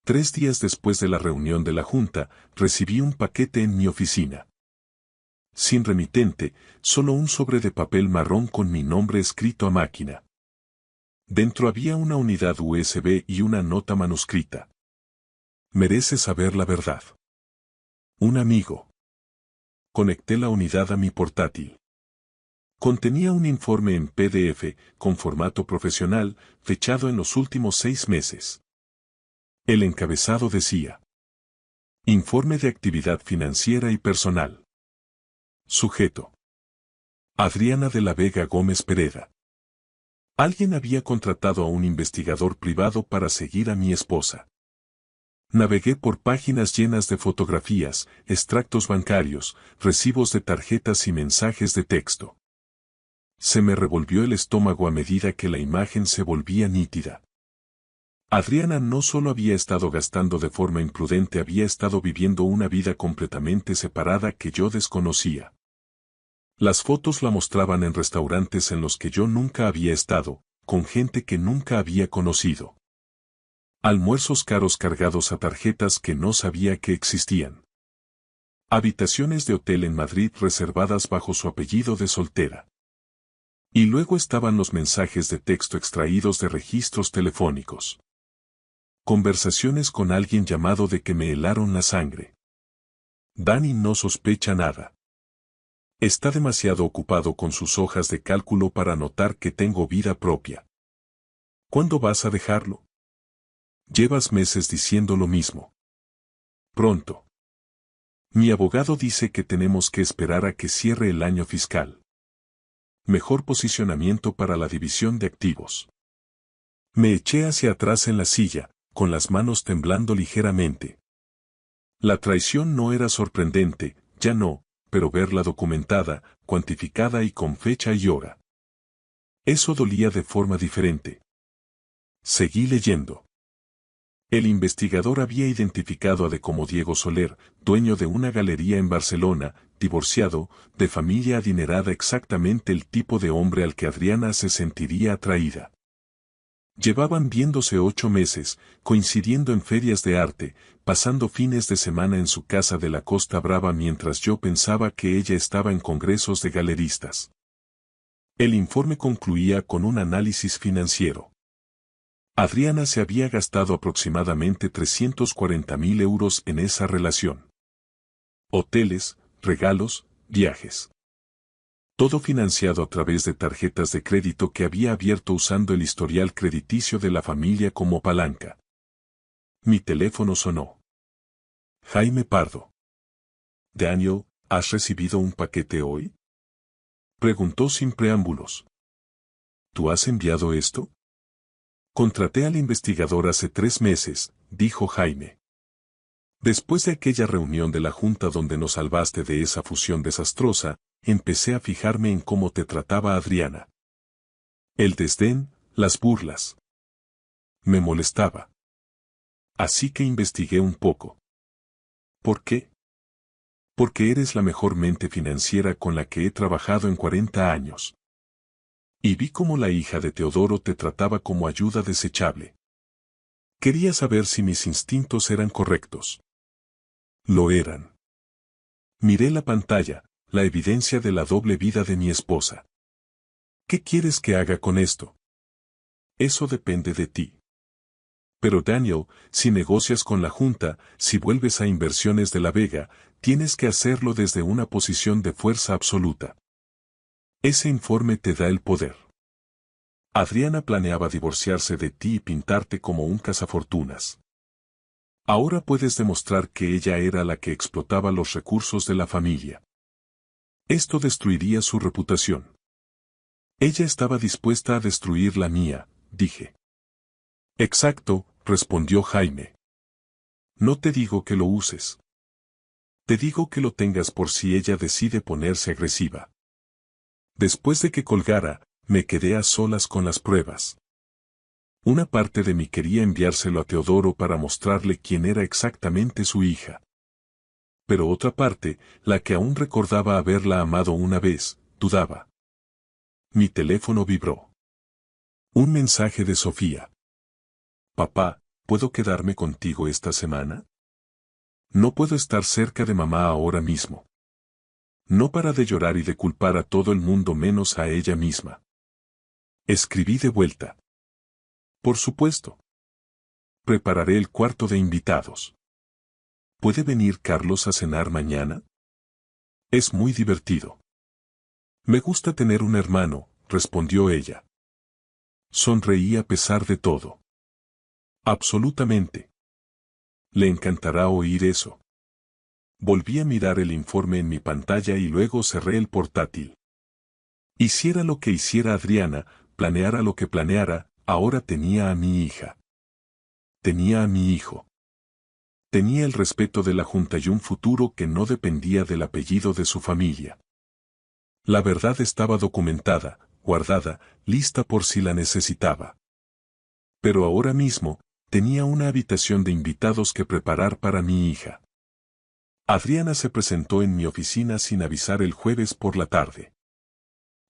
3 días después de la reunión de la junta, recibí un paquete en mi oficina. Sin remitente, solo un sobre de papel marrón con mi nombre escrito a máquina. Dentro había una unidad USB y una nota manuscrita. Mereces saber la verdad. Un amigo. Conecté la unidad a mi portátil. Contenía un informe en PDF, con formato profesional, fechado en los últimos 6 meses. El encabezado decía: Informe de actividad financiera y personal. Sujeto: Adriana de la Vega Gómez Pereda. Alguien había contratado a un investigador privado para seguir a mi esposa. Navegué por páginas llenas de fotografías, extractos bancarios, recibos de tarjetas y mensajes de texto. Se me revolvió el estómago a medida que la imagen se volvía nítida. Adriana no solo había estado gastando de forma imprudente, había estado viviendo una vida completamente separada que yo desconocía. Las fotos la mostraban en restaurantes en los que yo nunca había estado, con gente que nunca había conocido. Almuerzos caros cargados a tarjetas que no sabía que existían. Habitaciones de hotel en Madrid reservadas bajo su apellido de soltera. Y luego estaban los mensajes de texto extraídos de registros telefónicos. Conversaciones con alguien llamado de que me helaron la sangre. Dani no sospecha nada. Está demasiado ocupado con sus hojas de cálculo para notar que tengo vida propia. ¿Cuándo vas a dejarlo? Llevas meses diciendo lo mismo. Pronto. Mi abogado dice que tenemos que esperar a que cierre el año fiscal. Mejor posicionamiento para la división de activos. Me eché hacia atrás en la silla, con las manos temblando ligeramente. La traición no era sorprendente, ya no, pero verla documentada, cuantificada y con fecha y hora. Eso dolía de forma diferente. Seguí leyendo. El investigador había identificado a D como Diego Soler, dueño de una galería en Barcelona, divorciado, de familia adinerada, exactamente el tipo de hombre al que Adriana se sentiría atraída. Llevaban viéndose 8 meses, coincidiendo en ferias de arte, pasando fines de semana en su casa de la Costa Brava mientras yo pensaba que ella estaba en congresos de galeristas. El informe concluía con un análisis financiero. Adriana se había gastado aproximadamente 340.000 euros en esa relación. Hoteles, regalos, viajes. Todo financiado a través de tarjetas de crédito que había abierto usando el historial crediticio de la familia como palanca. Mi teléfono sonó. Jaime Pardo. Daniel, ¿has recibido un paquete hoy? Preguntó sin preámbulos. ¿Tú has enviado esto? Contraté al investigador hace 3 meses, dijo Jaime. Después de aquella reunión de la junta donde nos salvaste de esa fusión desastrosa, empecé a fijarme en cómo te trataba Adriana. El desdén, las burlas. Me molestaba. Así que investigué un poco. ¿Por qué? Porque eres la mejor mente financiera con la que he trabajado en 40 años. Y vi cómo la hija de Teodoro te trataba como ayuda desechable. Quería saber si mis instintos eran correctos. Lo eran. Miré la pantalla, la evidencia de la doble vida de mi esposa. ¿Qué quieres que haga con esto? Eso depende de ti. Pero Daniel, si negocias con la Junta, si vuelves a Inversiones de la Vega, tienes que hacerlo desde una posición de fuerza absoluta. Ese informe te da el poder. Adriana planeaba divorciarse de ti y pintarte como un cazafortunas. Ahora puedes demostrar que ella era la que explotaba los recursos de la familia. Esto destruiría su reputación. Ella estaba dispuesta a destruir la mía, dije. Exacto, respondió Jaime. No te digo que lo uses. Te digo que lo tengas por si ella decide ponerse agresiva. Después de que colgara, me quedé a solas con las pruebas. Una parte de mí quería enviárselo a Teodoro para mostrarle quién era exactamente su hija. Pero otra parte, la que aún recordaba haberla amado una vez, dudaba. Mi teléfono vibró. Un mensaje de Sofía. Papá, ¿puedo quedarme contigo esta semana? No puedo estar cerca de mamá ahora mismo. No para de llorar y de culpar a todo el mundo menos a ella misma. Escribí de vuelta. Por supuesto. Prepararé el cuarto de invitados. ¿Puede venir Carlos a cenar mañana? Es muy divertido. Me gusta tener un hermano, respondió ella. Sonreí a pesar de todo. Absolutamente. Le encantará oír eso. Volví a mirar el informe en mi pantalla y luego cerré el portátil. Hiciera lo que hiciera Adriana, planeara lo que planeara, ahora tenía a mi hija. Tenía a mi hijo. Tenía el respeto de la Junta y un futuro que no dependía del apellido de su familia. La verdad estaba documentada, guardada, lista por si la necesitaba. Pero ahora mismo, tenía una habitación de invitados que preparar para mi hija. Adriana se presentó en mi oficina sin avisar el jueves por la tarde.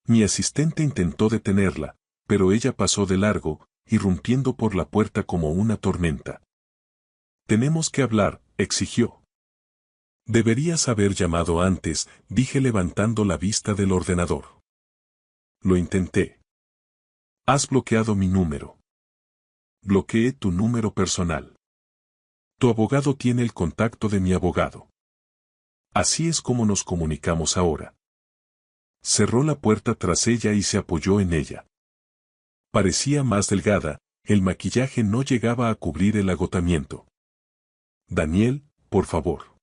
Mi asistente intentó detenerla, pero ella pasó de largo, irrumpiendo por la puerta como una tormenta. Tenemos que hablar, exigió. Deberías haber llamado antes, dije levantando la vista del ordenador. Lo intenté. Has bloqueado mi número. Bloqueé tu número personal. Tu abogado tiene el contacto de mi abogado. Así es como nos comunicamos ahora. Cerró la puerta tras ella y se apoyó en ella. Parecía más delgada, el maquillaje no llegaba a cubrir el agotamiento. Daniel, por favor.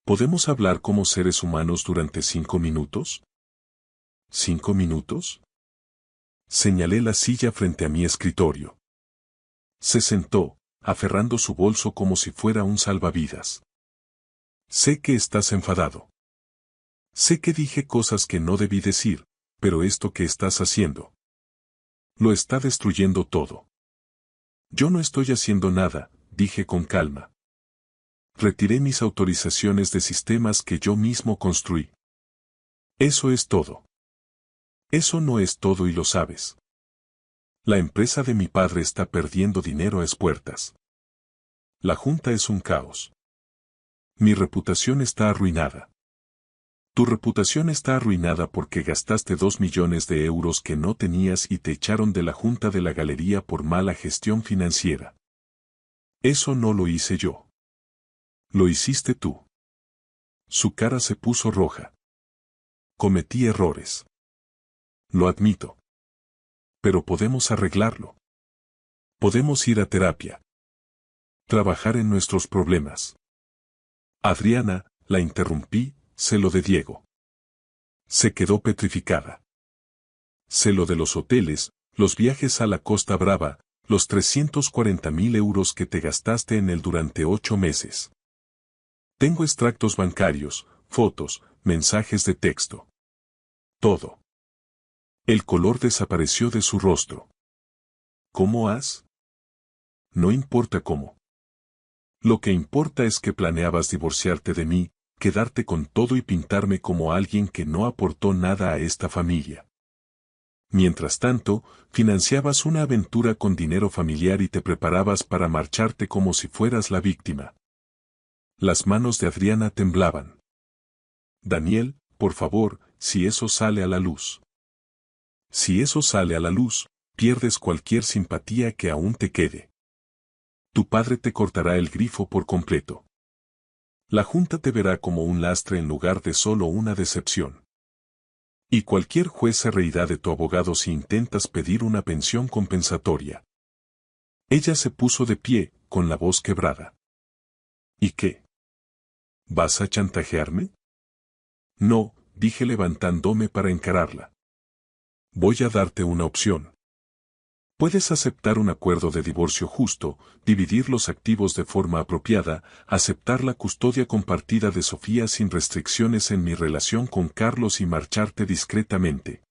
¿Podemos hablar como seres humanos durante 5 minutos? ¿5 minutos? Señalé la silla frente a mi escritorio. Se sentó, aferrando su bolso como si fuera un salvavidas. Sé que estás enfadado. Sé que dije cosas que no debí decir, pero esto que estás haciendo lo está destruyendo todo. Yo no estoy haciendo nada, dije con calma. Retiré mis autorizaciones de sistemas que yo mismo construí. Eso es todo. Eso no es todo y lo sabes. La empresa de mi padre está perdiendo dinero a espuertas. La junta es un caos. Mi reputación está arruinada. Tu reputación está arruinada porque gastaste 2 millones de euros que no tenías y te echaron de la junta de la galería por mala gestión financiera. Eso no lo hice yo. Lo hiciste tú. Su cara se puso roja. Cometí errores. Lo admito. Pero podemos arreglarlo. Podemos ir a terapia. Trabajar en nuestros problemas. Adriana, la interrumpí, sé lo de Diego. Se quedó petrificada. Sé lo de los hoteles, los viajes a la Costa Brava, los 340.000 euros que te gastaste en él durante 8 meses. Tengo extractos bancarios, fotos, mensajes de texto. Todo. El color desapareció de su rostro. ¿Cómo has? No importa cómo. Lo que importa es que planeabas divorciarte de mí, quedarte con todo y pintarme como alguien que no aportó nada a esta familia. Mientras tanto, financiabas una aventura con dinero familiar y te preparabas para marcharte como si fueras la víctima. Las manos de Adriana temblaban. Daniel, por favor, si eso sale a la luz. Si eso sale a la luz, pierdes cualquier simpatía que aún te quede. Tu padre te cortará el grifo por completo. La Junta te verá como un lastre en lugar de solo una decepción. Y cualquier juez se reirá de tu abogado si intentas pedir una pensión compensatoria. Ella se puso de pie, con la voz quebrada. ¿Y qué? ¿Vas a chantajearme? No, dije levantándome para encararla. Voy a darte una opción. Puedes aceptar un acuerdo de divorcio justo, dividir los activos de forma apropiada, aceptar la custodia compartida de Sofía sin restricciones en mi relación con Carlos y marcharte discretamente.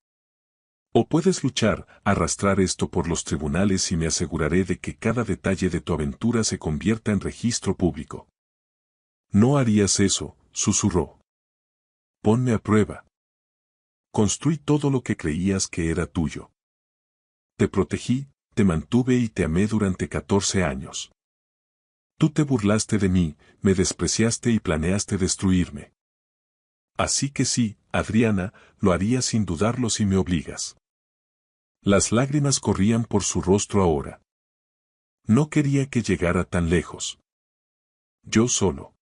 O puedes luchar, arrastrar esto por los tribunales y me aseguraré de que cada detalle de tu aventura se convierta en registro público. No harías eso, susurró. Ponme a prueba. Construí todo lo que creías que era tuyo. Te protegí, te mantuve y te amé durante 14 años. Tú te burlaste de mí, me despreciaste y planeaste destruirme. Así que sí, Adriana, lo haría sin dudarlo si me obligas. Las lágrimas corrían por su rostro ahora. No quería que llegara tan lejos. Yo solo.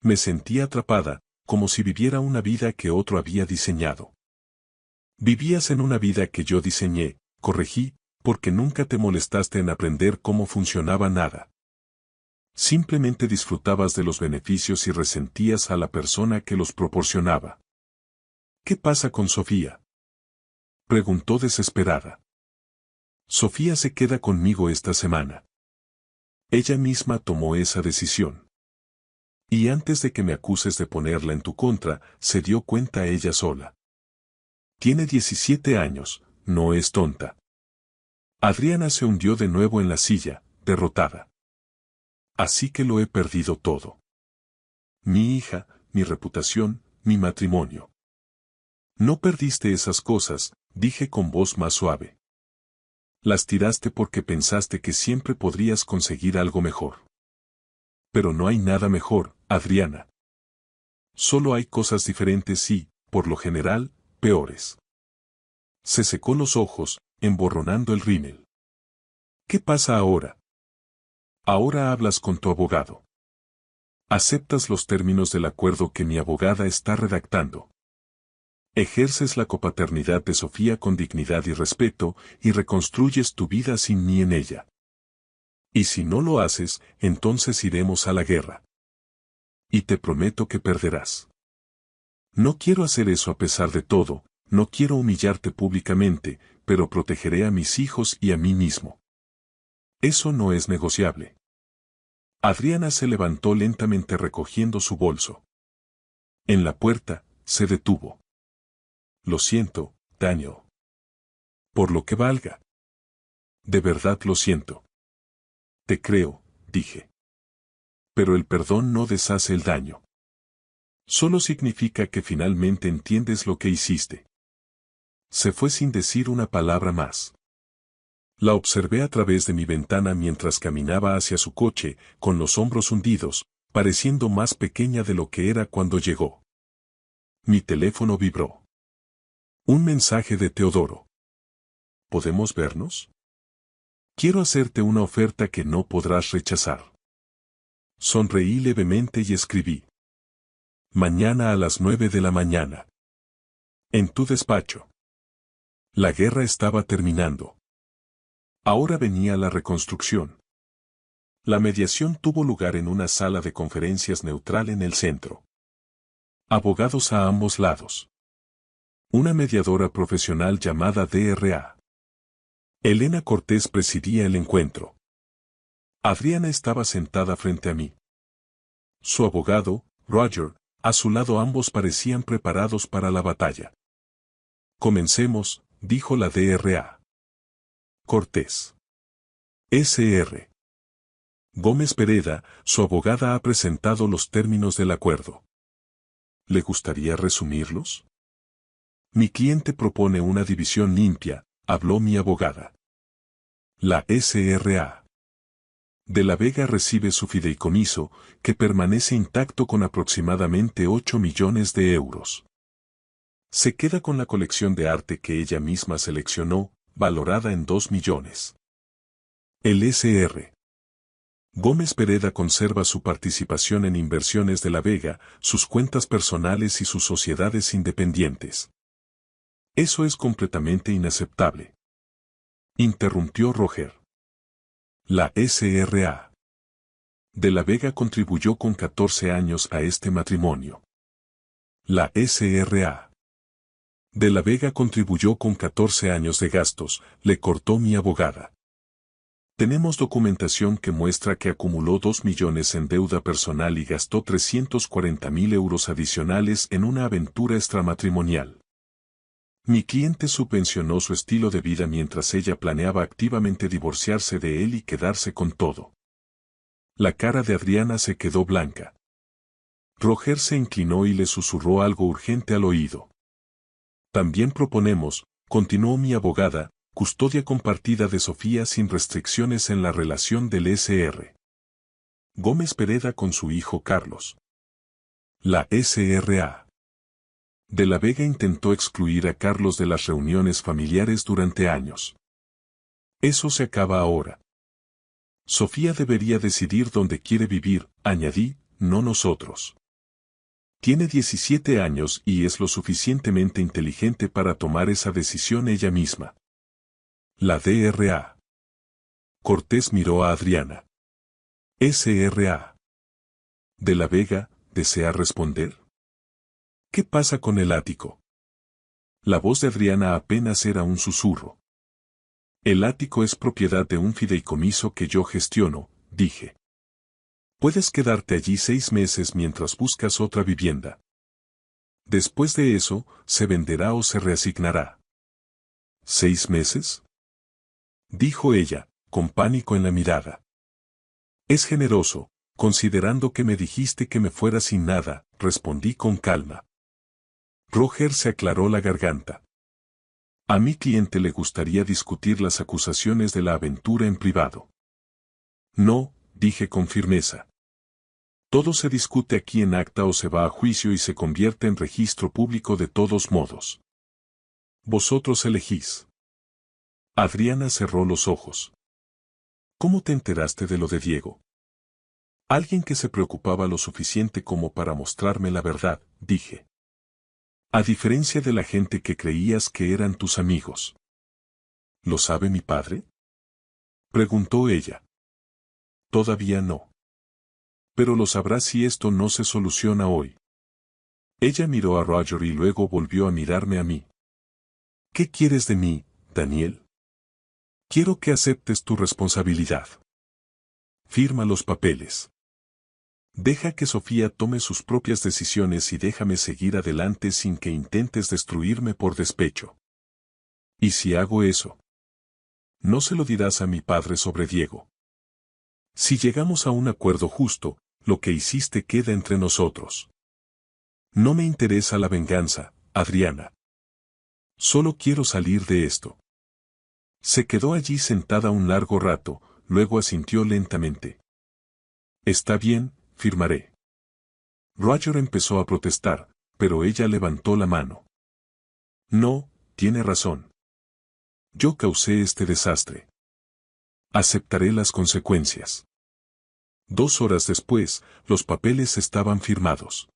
Me sentía atrapada, como si viviera una vida que otro había diseñado. Vivías en una vida que yo diseñé, corregí, porque nunca te molestaste en aprender cómo funcionaba nada. Simplemente disfrutabas de los beneficios y resentías a la persona que los proporcionaba. ¿Qué pasa con Sofía? Preguntó desesperada. Sofía se queda conmigo esta semana. Ella misma tomó esa decisión. Y antes de que me acuses de ponerla en tu contra, se dio cuenta ella sola. Tiene 17 años, no es tonta. Adriana se hundió de nuevo en la silla, derrotada. Así que lo he perdido todo. Mi hija, mi reputación, mi matrimonio. No perdiste esas cosas, dije con voz más suave. Las tiraste porque pensaste que siempre podrías conseguir algo mejor. Pero no hay nada mejor, Adriana. Solo hay cosas diferentes y, por lo general, peores. Se secó los ojos, emborronando el rímel. ¿Qué pasa ahora? Ahora hablas con tu abogado. Aceptas los términos del acuerdo que mi abogada está redactando. Ejerces la copaternidad de Sofía con dignidad y respeto y reconstruyes tu vida sin mí en ella. Y si no lo haces, entonces iremos a la guerra. Y te prometo que perderás. No quiero hacer eso a pesar de todo, no quiero humillarte públicamente, pero protegeré a mis hijos y a mí mismo. Eso no es negociable. Adriana se levantó lentamente recogiendo su bolso. En la puerta, se detuvo. Lo siento, Daniel. Por lo que valga. De verdad lo siento. Te creo, dije. Pero el perdón no deshace el daño. Solo significa que finalmente entiendes lo que hiciste. Se fue sin decir una palabra más. La observé a través de mi ventana mientras caminaba hacia su coche, con los hombros hundidos, pareciendo más pequeña de lo que era cuando llegó. Mi teléfono vibró. Un mensaje de Teodoro. ¿Podemos vernos? Quiero hacerte una oferta que no podrás rechazar. Sonreí levemente y escribí. Mañana a las 9 de la mañana. En tu despacho. La guerra estaba terminando. Ahora venía la reconstrucción. La mediación tuvo lugar en una sala de conferencias neutral en el centro. Abogados a ambos lados. Una mediadora profesional llamada DRA. Elena Cortés presidía el encuentro. Adriana estaba sentada frente a mí. Su abogado, Roger, a su lado ambos parecían preparados para la batalla. Comencemos, dijo la DRA. Cortés. Sr. Gómez Pereda, su abogada ha presentado los términos del acuerdo. ¿Le gustaría resumirlos? Mi cliente propone una división limpia, habló mi abogada. La SRA. De la Vega recibe su fideicomiso, que permanece intacto con aproximadamente 8 millones de euros. Se queda con la colección de arte que ella misma seleccionó, valorada en 2 millones. El Sr. Gómez Pereda conserva su participación en Inversiones de la Vega, sus cuentas personales y sus sociedades independientes. Eso es completamente inaceptable. Interrumpió Roger. La SRA. De la Vega contribuyó con 14 años a este matrimonio. La SRA. De la Vega contribuyó con 14 años de gastos, le cortó mi abogada. Tenemos documentación que muestra que acumuló 2 millones en deuda personal y gastó 340.000 euros adicionales en una aventura extramatrimonial. Mi cliente subvencionó su estilo de vida mientras ella planeaba activamente divorciarse de él y quedarse con todo. La cara de Adriana se quedó blanca. Roger se inclinó y le susurró algo urgente al oído. También proponemos, continuó mi abogada, custodia compartida de Sofía sin restricciones en la relación del Sr. Gómez Pereda con su hijo Carlos. La SRA. De la Vega intentó excluir a Carlos de las reuniones familiares durante años. Eso se acaba ahora. Sofía debería decidir dónde quiere vivir, añadí, no nosotros. Tiene 17 años y es lo suficientemente inteligente para tomar esa decisión ella misma. La DRA. Cortés miró a Adriana. SRA. De la Vega, ¿desea responder? ¿Qué pasa con el ático? La voz de Adriana apenas era un susurro. El ático es propiedad de un fideicomiso que yo gestiono, dije. Puedes quedarte allí 6 meses mientras buscas otra vivienda. Después de eso, se venderá o se reasignará. ¿6 meses? Dijo ella, con pánico en la mirada. Es generoso, considerando que me dijiste que me fuera sin nada, respondí con calma. Roger se aclaró la garganta. A mi cliente le gustaría discutir las acusaciones de la aventura en privado. No, dije con firmeza. Todo se discute aquí en acta o se va a juicio y se convierte en registro público de todos modos. Vosotros elegís. Adriana cerró los ojos. ¿Cómo te enteraste de lo de Diego? Alguien que se preocupaba lo suficiente como para mostrarme la verdad, dije. A diferencia de la gente que creías que eran tus amigos. ¿Lo sabe mi padre? Preguntó ella. Todavía no. Pero lo sabrá si esto no se soluciona hoy. Ella miró a Roger y luego volvió a mirarme a mí. ¿Qué quieres de mí, Daniel? Quiero que aceptes tu responsabilidad. Firma los papeles. Deja que Sofía tome sus propias decisiones y déjame seguir adelante sin que intentes destruirme por despecho. ¿Y si hago eso? No se lo dirás a mi padre sobre Diego. Si llegamos a un acuerdo justo, lo que hiciste queda entre nosotros. No me interesa la venganza, Adriana. Solo quiero salir de esto. Se quedó allí sentada un largo rato, luego asintió lentamente. Está bien, firmaré. Roger empezó a protestar, pero ella levantó la mano. No, tiene razón. Yo causé este desastre. Aceptaré las consecuencias. 2 horas después, los papeles estaban firmados.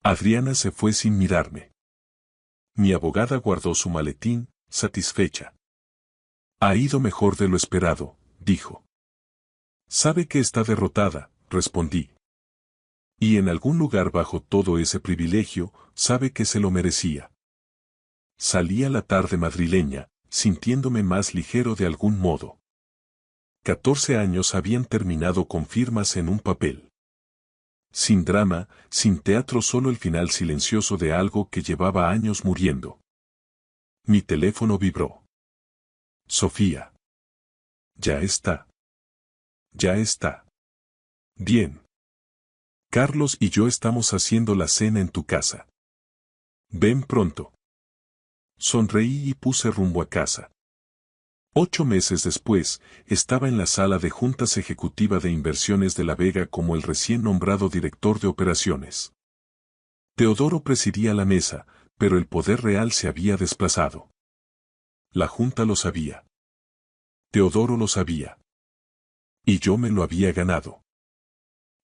Adriana se fue sin mirarme. Mi abogada guardó su maletín, satisfecha. Ha ido mejor de lo esperado, dijo. Sabe que está derrotada, respondí. Y en algún lugar bajo todo ese privilegio, sabe que se lo merecía. Salí a la tarde madrileña, sintiéndome más ligero de algún modo. 14 años habían terminado con firmas en un papel. Sin drama, sin teatro, solo el final silencioso de algo que llevaba años muriendo. Mi teléfono vibró. Sofía. Ya está. Ya está. Bien. Carlos y yo estamos haciendo la cena en tu casa. Ven pronto. Sonreí y puse rumbo a casa. 8 meses después, estaba en la sala de juntas ejecutiva de inversiones de La Vega como el recién nombrado director de operaciones. Teodoro presidía la mesa, pero el poder real se había desplazado. La junta lo sabía. Teodoro lo sabía. Y yo me lo había ganado.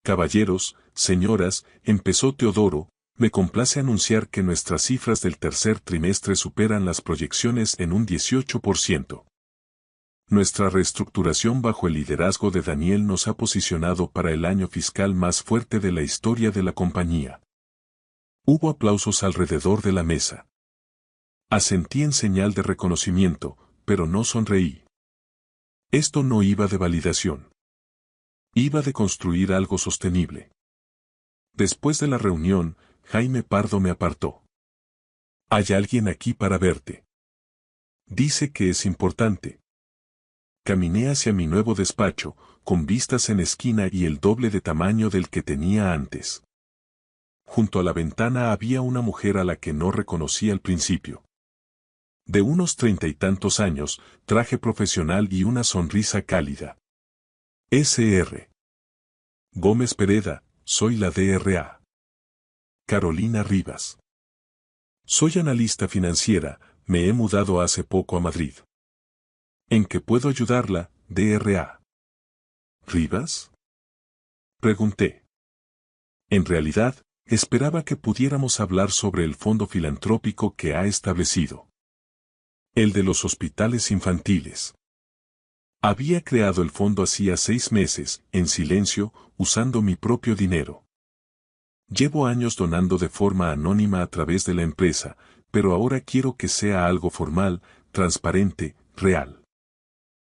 Caballeros, señoras, empezó Teodoro, me complace anunciar que nuestras cifras del tercer trimestre superan las proyecciones en un 18%. Nuestra reestructuración bajo el liderazgo de Daniel nos ha posicionado para el año fiscal más fuerte de la historia de la compañía. Hubo aplausos alrededor de la mesa. Asentí en señal de reconocimiento, pero no sonreí. Esto no iba de validación. Iba de construir algo sostenible. Después de la reunión, Jaime Pardo me apartó. Hay alguien aquí para verte. Dice que es importante. Caminé hacia mi nuevo despacho, con vistas en esquina y el doble de tamaño del que tenía antes. Junto a la ventana había una mujer a la que no reconocí al principio. De unos 30 y tantos años, traje profesional y una sonrisa cálida. S.R. Gómez Pereda, soy la DRA. Carolina Rivas. Soy analista financiera, me he mudado hace poco a Madrid. ¿En qué puedo ayudarla, DRA? ¿Rivas? Pregunté. En realidad, esperaba que pudiéramos hablar sobre el fondo filantrópico que ha establecido. El de los hospitales infantiles. Había creado el fondo hacía 6 meses, en silencio, usando mi propio dinero. Llevo años donando de forma anónima a través de la empresa, pero ahora quiero que sea algo formal, transparente, real.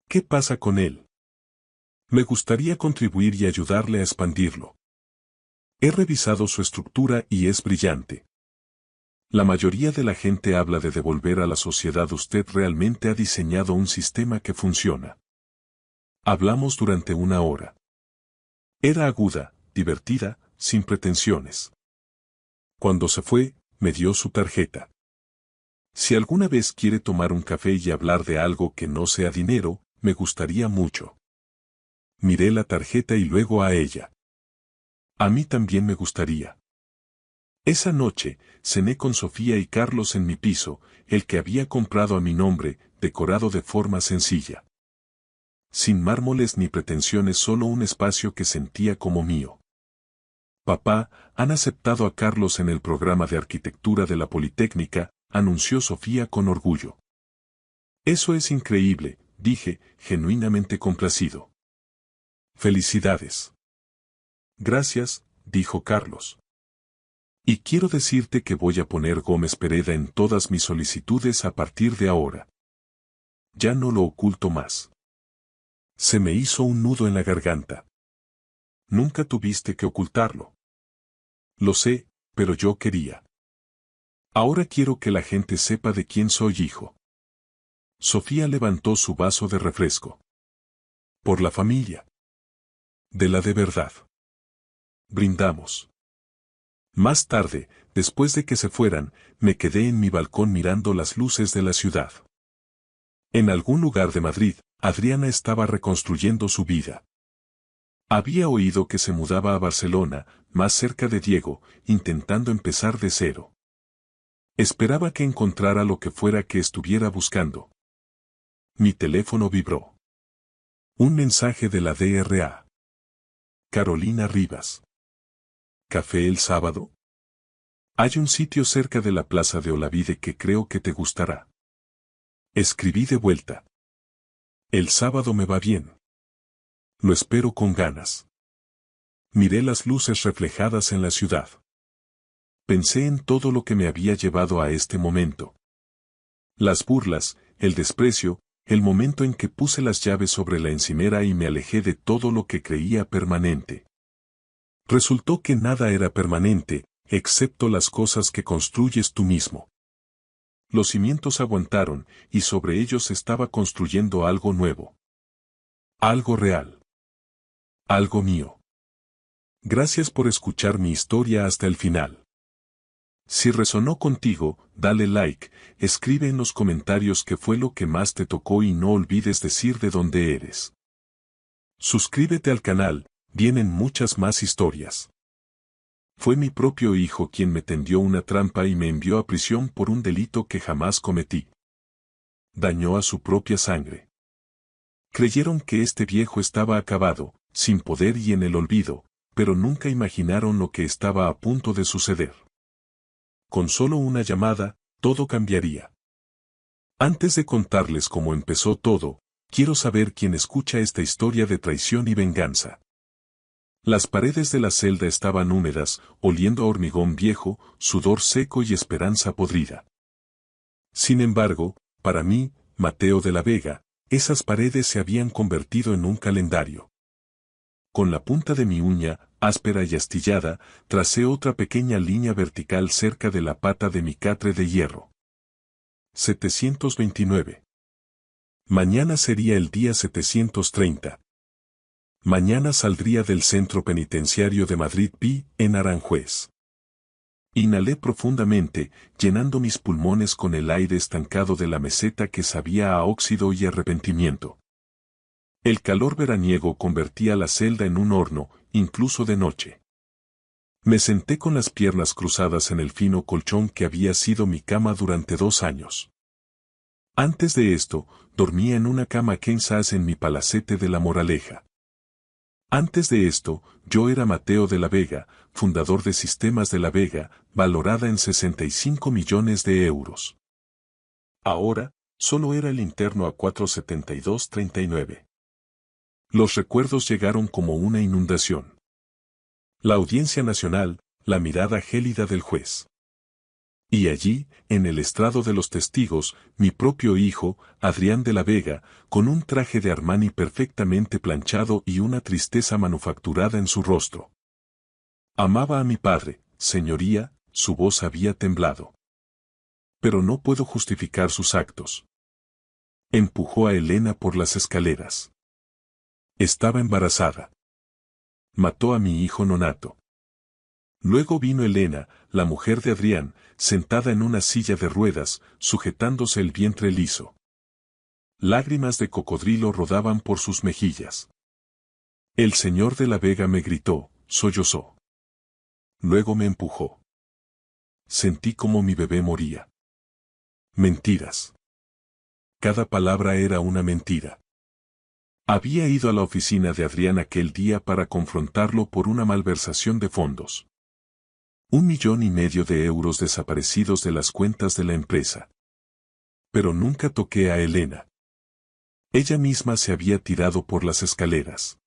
¿Qué pasa con él? Me gustaría contribuir y ayudarle a expandirlo. He revisado su estructura y es brillante. La mayoría de la gente habla de devolver a la sociedad. Usted realmente ha diseñado un sistema que funciona. Hablamos durante 1 hora. Era aguda, divertida, sin pretensiones. Cuando se fue, me dio su tarjeta. Si alguna vez quiere tomar un café y hablar de algo que no sea dinero, me gustaría mucho. Miré la tarjeta y luego a ella. A mí también me gustaría. Esa noche, cené con Sofía y Carlos en mi piso, el que había comprado a mi nombre, decorado de forma sencilla. Sin mármoles ni pretensiones, solo un espacio que sentía como mío. Papá, han aceptado a Carlos en el programa de arquitectura de la Politécnica, anunció Sofía con orgullo. Eso es increíble, dije, genuinamente complacido. Felicidades. Gracias, dijo Carlos. Y quiero decirte que voy a poner Gómez Pereda en todas mis solicitudes a partir de ahora. Ya no lo oculto más. Se me hizo un nudo en la garganta. Nunca tuviste que ocultarlo. Lo sé, pero yo quería. Ahora quiero que la gente sepa de quién soy hijo. Sofía levantó su vaso de refresco. Por la familia. De la de verdad. Brindamos. Más tarde, después de que se fueran, me quedé en mi balcón mirando las luces de la ciudad. En algún lugar de Madrid, Adriana estaba reconstruyendo su vida. Había oído que se mudaba a Barcelona, más cerca de Diego, intentando empezar de cero. Esperaba que encontrara lo que fuera que estuviera buscando. Mi teléfono vibró. Un mensaje de la DRA. Carolina Rivas. ¿Café el sábado? Hay un sitio cerca de la plaza de Olavide que creo que te gustará. Escribí de vuelta. El sábado me va bien. Lo espero con ganas. Miré las luces reflejadas en la ciudad. Pensé en todo lo que me había llevado a este momento. Las burlas, el desprecio, el momento en que puse las llaves sobre la encimera y me alejé de todo lo que creía permanente. Resultó que nada era permanente, excepto las cosas que construyes tú mismo. Los cimientos aguantaron, y sobre ellos estaba construyendo algo nuevo. Algo real. Algo mío. Gracias por escuchar mi historia hasta el final. Si resonó contigo, dale like, escribe en los comentarios qué fue lo que más te tocó y no olvides decir de dónde eres. Suscríbete al canal, vienen muchas más historias. Fue mi propio hijo quien me tendió una trampa y me envió a prisión por un delito que jamás cometí. Dañó a su propia sangre. Creyeron que este viejo estaba acabado, sin poder y en el olvido, pero nunca imaginaron lo que estaba a punto de suceder. Con solo una llamada, todo cambiaría. Antes de contarles cómo empezó todo, quiero saber quién escucha esta historia de traición y venganza. Las paredes de la celda estaban húmedas, oliendo a hormigón viejo, sudor seco y esperanza podrida. Sin embargo, para mí, Mateo de la Vega, esas paredes se habían convertido en un calendario. Con la punta de mi uña, áspera y astillada, tracé otra pequeña línea vertical cerca de la pata de mi catre de hierro. 729. Mañana sería el día 730. Mañana saldría del centro penitenciario de Madrid P. en Aranjuez. Inhalé profundamente, llenando mis pulmones con el aire estancado de la meseta que sabía a óxido y arrepentimiento. El calor veraniego convertía la celda en un horno, incluso de noche. Me senté con las piernas cruzadas en el fino colchón que había sido mi cama durante 2 años. Antes de esto, dormía en una cama king size en mi palacete de La Moraleja. Antes de esto, yo era Mateo de la Vega, fundador de Sistemas de la Vega, valorada en 65 millones de euros. Ahora, solo era el interno a 47239. Los recuerdos llegaron como una inundación. La Audiencia Nacional, la mirada gélida del juez. Y allí, en el estrado de los testigos, mi propio hijo, Adrián de la Vega, con un traje de Armani perfectamente planchado y una tristeza manufacturada en su rostro. Amaba a mi padre, señoría, su voz había temblado. Pero no puedo justificar sus actos. Empujó a Elena por las escaleras. Estaba embarazada. Mató a mi hijo nonato. Luego vino Elena, la mujer de Adrián, sentada en una silla de ruedas, sujetándose el vientre liso. Lágrimas de cocodrilo rodaban por sus mejillas. El señor de la Vega me gritó, sollozó. Luego me empujó. Sentí como mi bebé moría. Mentiras. Cada palabra era una mentira. Había ido a la oficina de Adrián aquel día para confrontarlo por una malversación de fondos. 1,5 millones de euros desaparecidos de las cuentas de la empresa. Pero nunca toqué a Elena. Ella misma se había tirado por las escaleras.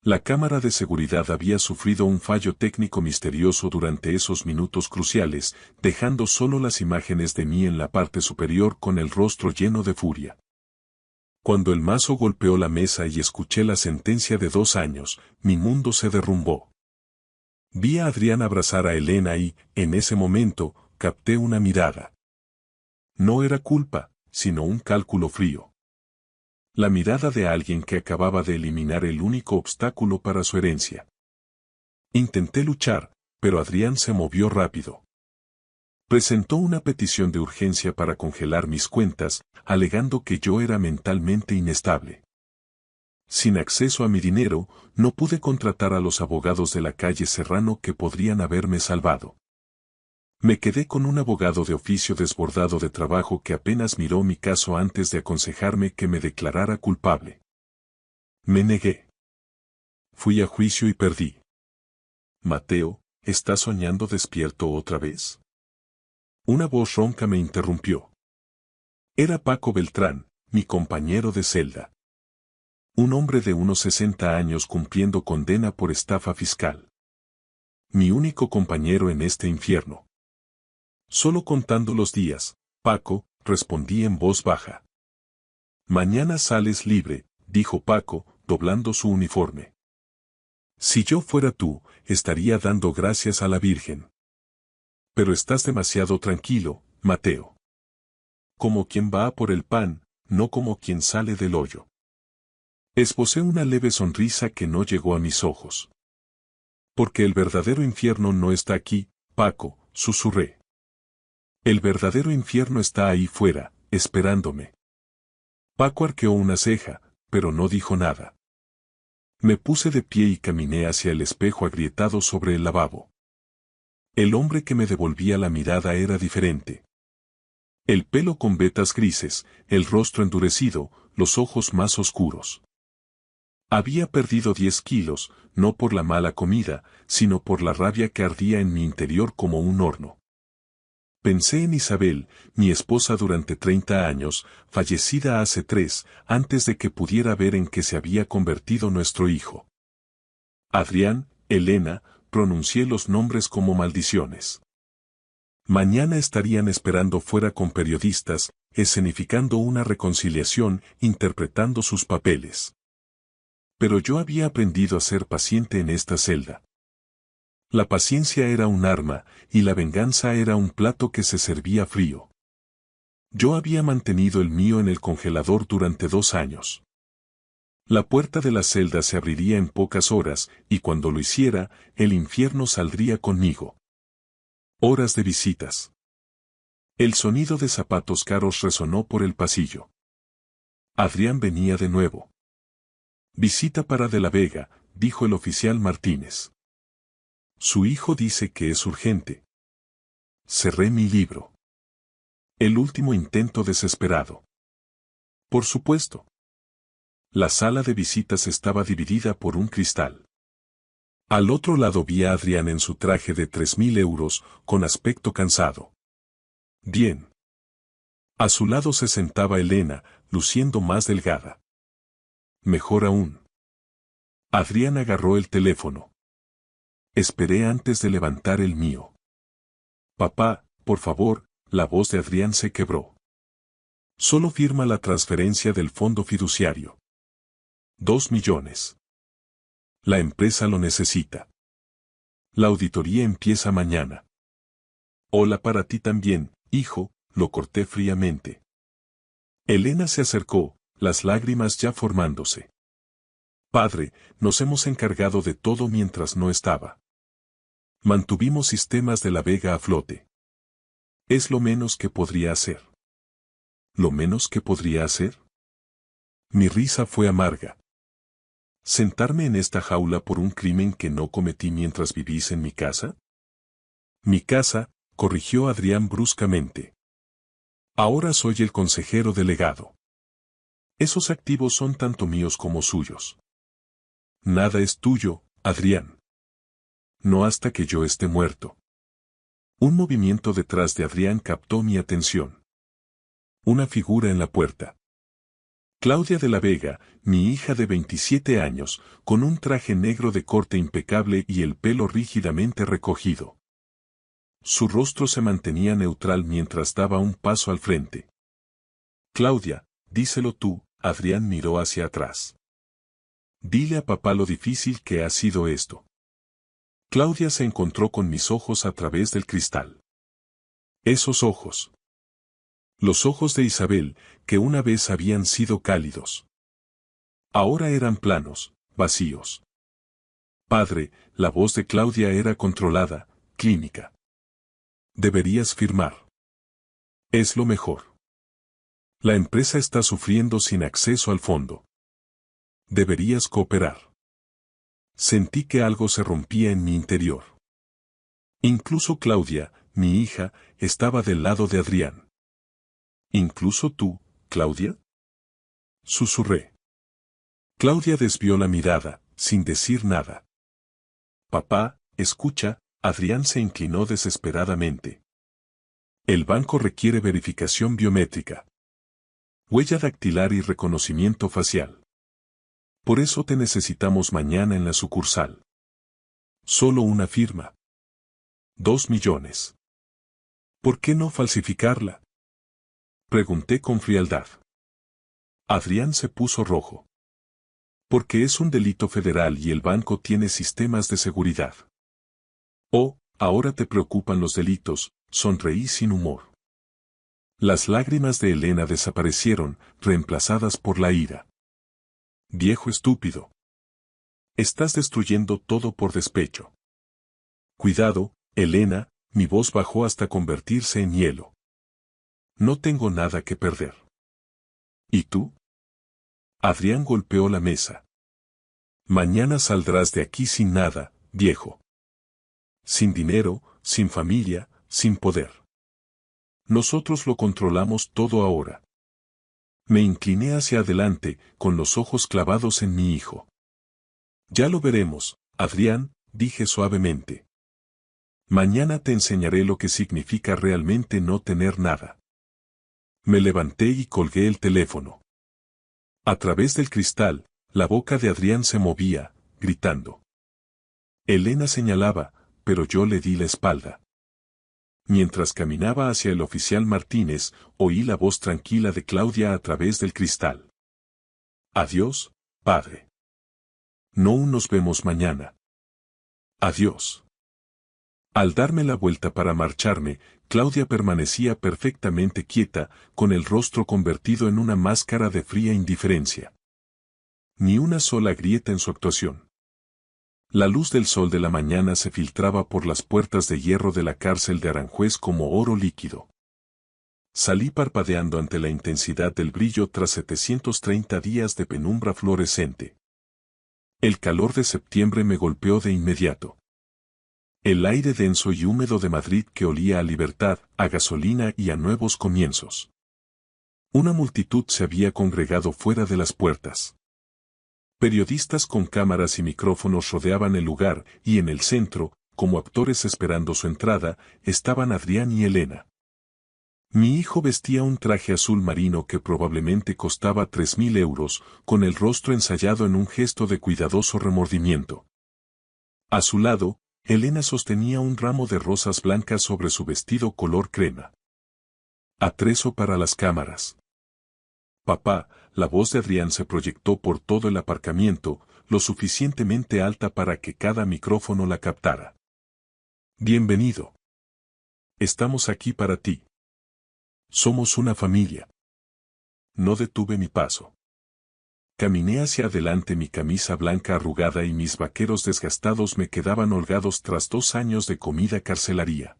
La cámara de seguridad había sufrido un fallo técnico misterioso durante esos minutos cruciales, dejando solo las imágenes de mí en la parte superior con el rostro lleno de furia. Cuando el mazo golpeó la mesa y escuché la sentencia de 2 años, mi mundo se derrumbó. Vi a Adrián abrazar a Elena y, en ese momento, capté una mirada. No era culpa, sino un cálculo frío. La mirada de alguien que acababa de eliminar el único obstáculo para su herencia. Intenté luchar, pero Adrián se movió rápido. Presentó una petición de urgencia para congelar mis cuentas, alegando que yo era mentalmente inestable. Sin acceso a mi dinero, no pude contratar a los abogados de la calle Serrano que podrían haberme salvado. Me quedé con un abogado de oficio desbordado de trabajo que apenas miró mi caso antes de aconsejarme que me declarara culpable. Me negué. Fui a juicio y perdí. Mateo, ¿estás soñando despierto otra vez? Una voz ronca me interrumpió. Era Paco Beltrán, mi compañero de celda. Un hombre de unos 60 años cumpliendo condena por estafa fiscal. Mi único compañero en este infierno. Solo contando los días, Paco, respondí en voz baja. Mañana sales libre, dijo Paco, doblando su uniforme. Si yo fuera tú, estaría dando gracias a la Virgen. Pero estás demasiado tranquilo, Mateo. Como quien va a por el pan, no como quien sale del hoyo. Esbocé una leve sonrisa que no llegó a mis ojos. Porque el verdadero infierno no está aquí, Paco, susurré. El verdadero infierno está ahí fuera, esperándome. Paco arqueó una ceja, pero no dijo nada. Me puse de pie y caminé hacia el espejo agrietado sobre el lavabo. El hombre que me devolvía la mirada era diferente. El pelo con vetas grises, el rostro endurecido, los ojos más oscuros. Había perdido 10 kilos, no por la mala comida, sino por la rabia que ardía en mi interior como un horno. Pensé en Isabel, mi esposa durante 30 años, fallecida hace 3, antes de que pudiera ver en qué se había convertido nuestro hijo. Adrián, Elena, pronuncié los nombres como maldiciones. Mañana estarían esperando fuera con periodistas, escenificando una reconciliación, interpretando sus papeles. Pero yo había aprendido a ser paciente en esta celda. La paciencia era un arma, y la venganza era un plato que se servía frío. Yo había mantenido el mío en el congelador durante 2 años. La puerta de la celda se abriría en pocas horas, y cuando lo hiciera, el infierno saldría conmigo. Horas de visitas. El sonido de zapatos caros resonó por el pasillo. Adrián venía de nuevo. Visita para De la Vega, dijo el oficial Martínez. Su hijo dice que es urgente. Cerré mi libro. El último intento desesperado. Por supuesto. La sala de visitas estaba dividida por un cristal. Al otro lado vi a Adrián en su traje de 3.000 euros, con aspecto cansado. Bien. A su lado se sentaba Elena, luciendo más delgada. Mejor aún. Adrián agarró el teléfono. Esperé antes de levantar el mío. Papá, por favor, la voz de Adrián se quebró. Solo firma la transferencia del fondo fiduciario. 2 millones. La empresa lo necesita. La auditoría empieza mañana. Hola para ti también, hijo, lo corté fríamente. Elena se acercó, las lágrimas ya formándose. Padre, nos hemos encargado de todo mientras no estaba. Mantuvimos sistemas de la Vega a flote. Es lo menos que podría hacer. ¿Lo menos que podría hacer? Mi risa fue amarga. ¿Sentarme en esta jaula por un crimen que no cometí mientras vivís en mi casa? Mi casa, corrigió Adrián bruscamente. Ahora soy el consejero delegado. Esos activos son tanto míos como suyos. Nada es tuyo, Adrián. No hasta que yo esté muerto. Un movimiento detrás de Adrián captó mi atención. Una figura en la puerta. Claudia de la Vega, mi hija de 27 años, con un traje negro de corte impecable y el pelo rígidamente recogido. Su rostro se mantenía neutral mientras daba un paso al frente. Claudia, díselo tú, Adrián miró hacia atrás. Dile a papá lo difícil que ha sido esto. Claudia se encontró con mis ojos a través del cristal. Esos ojos. Los ojos de Isabel, que una vez habían sido cálidos. Ahora eran planos, vacíos. Padre, la voz de Claudia era controlada, clínica. Deberías firmar. Es lo mejor. La empresa está sufriendo sin acceso al fondo. Deberías cooperar. Sentí que algo se rompía en mi interior. Incluso Claudia, mi hija, estaba del lado de Adrián. ¿Incluso tú, Claudia? Susurré. Claudia desvió la mirada, sin decir nada. Papá, escucha, Adrián se inclinó desesperadamente. El banco requiere verificación biométrica. Huella dactilar y reconocimiento facial. Por eso te necesitamos mañana en la sucursal. Solo una firma. 2 millones. ¿Por qué no falsificarla? Pregunté con frialdad. Adrián se puso rojo. Porque es un delito federal y el banco tiene sistemas de seguridad. Oh, ahora te preocupan los delitos, sonreí sin humor. Las lágrimas de Elena desaparecieron, reemplazadas por la ira. Viejo estúpido. Estás destruyendo todo por despecho. Cuidado, Elena, mi voz bajó hasta convertirse en hielo. No tengo nada que perder. ¿Y tú? Adrián golpeó la mesa. Mañana saldrás de aquí sin nada, viejo. Sin dinero, sin familia, sin poder. Nosotros lo controlamos todo ahora. Me incliné hacia adelante, con los ojos clavados en mi hijo. Ya lo veremos, Adrián, dije suavemente. Mañana te enseñaré lo que significa realmente no tener nada. Me levanté y colgué el teléfono. A través del cristal, la boca de Adrián se movía, gritando. Elena señalaba, pero yo le di la espalda. Mientras caminaba hacia el oficial Martínez, oí la voz tranquila de Claudia a través del cristal. Adiós, padre. No nos vemos mañana. Adiós. Al darme la vuelta para marcharme, Claudia permanecía perfectamente quieta, con el rostro convertido en una máscara de fría indiferencia. Ni una sola grieta en su actuación. La luz del sol de la mañana se filtraba por las puertas de hierro de la cárcel de Aranjuez como oro líquido. Salí parpadeando ante la intensidad del brillo tras 730 días de penumbra fluorescente. El calor de septiembre me golpeó de inmediato. El aire denso y húmedo de Madrid que olía a libertad, a gasolina y a nuevos comienzos. Una multitud se había congregado fuera de las puertas. Periodistas con cámaras y micrófonos rodeaban el lugar, y en el centro, como actores esperando su entrada, estaban Adrián y Elena. Mi hijo vestía un traje azul marino que probablemente costaba 3.000 euros, con el rostro ensayado en un gesto de cuidadoso remordimiento. A su lado, Elena sostenía un ramo de rosas blancas sobre su vestido color crema. Atrezo para las cámaras. Papá, la voz de Adrián se proyectó por todo el aparcamiento, lo suficientemente alta para que cada micrófono la captara. Bienvenido. Estamos aquí para ti. Somos una familia. No detuve mi paso. Caminé hacia adelante, mi camisa blanca arrugada y mis vaqueros desgastados me quedaban holgados tras 2 años de comida carcelaria.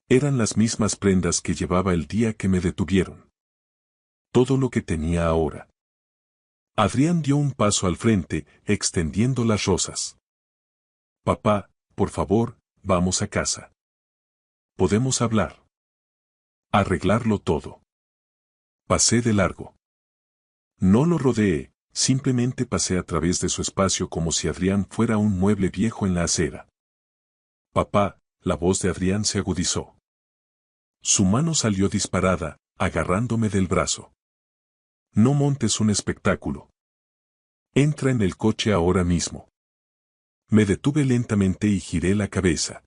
Eran las mismas prendas que llevaba el día que me detuvieron. Todo lo que tenía ahora. Adrián dio un paso al frente, extendiendo las rosas. Papá, por favor, vamos a casa. Podemos hablar. Arreglarlo todo. Pasé de largo. No lo rodeé, simplemente pasé a través de su espacio como si Adrián fuera un mueble viejo en la acera. Papá, la voz de Adrián se agudizó. Su mano salió disparada, agarrándome del brazo. No montes un espectáculo. Entra en el coche ahora mismo. Me detuve lentamente y giré la cabeza.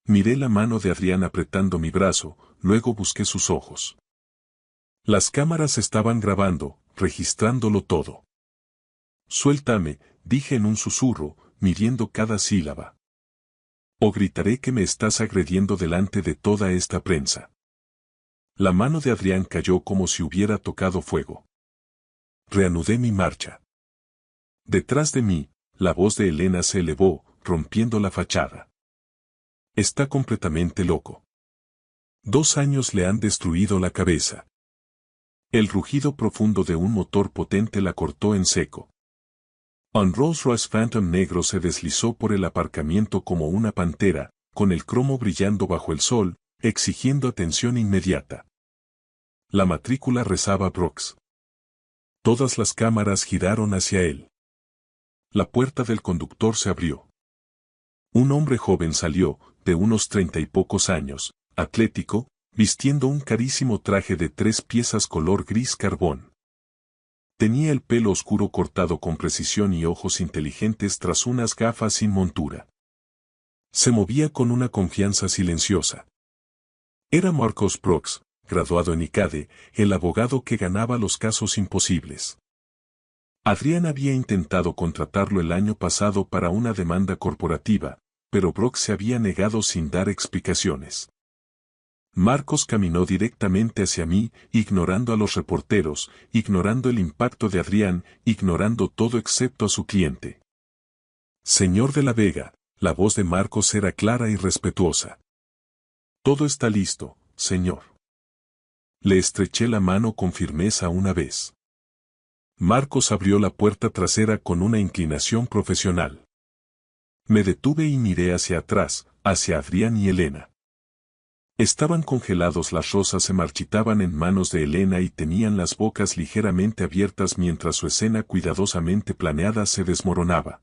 Miré la mano de Adrián apretando mi brazo, luego busqué sus ojos. Las cámaras estaban grabando, registrándolo todo. Suéltame, dije en un susurro, midiendo cada sílaba. O gritaré que me estás agrediendo delante de toda esta prensa. La mano de Adrián cayó como si hubiera tocado fuego. Reanudé mi marcha. Detrás de mí, la voz de Elena se elevó, rompiendo la fachada. Está completamente loco. 2 años le han destruido la cabeza. El rugido profundo de un motor potente la cortó en seco. Un Rolls Royce Phantom negro se deslizó por el aparcamiento como una pantera, con el cromo brillando bajo el sol, exigiendo atención inmediata. La matrícula rezaba Brooks. Todas las cámaras giraron hacia él. La puerta del conductor se abrió. Un hombre joven salió, de unos 30 y pocos años, atlético, vistiendo un carísimo traje de 3 piezas color gris carbón. Tenía el pelo oscuro cortado con precisión y ojos inteligentes tras unas gafas sin montura. Se movía con una confianza silenciosa. Era Marcos Brooks, graduado en ICADE, el abogado que ganaba los casos imposibles. Adrián había intentado contratarlo el año pasado para una demanda corporativa, pero Brock se había negado sin dar explicaciones. Marcos caminó directamente hacia mí, ignorando a los reporteros, ignorando el impacto de Adrián, ignorando todo excepto a su cliente. Señor de la Vega, la voz de Marcos era clara y respetuosa. Todo está listo, señor. Le estreché la mano con firmeza una vez. Marcos abrió la puerta trasera con una inclinación profesional. Me detuve y miré hacia atrás, hacia Adrián y Elena. Estaban congelados, las rosas se marchitaban en manos de Elena y tenían las bocas ligeramente abiertas mientras su escena cuidadosamente planeada se desmoronaba.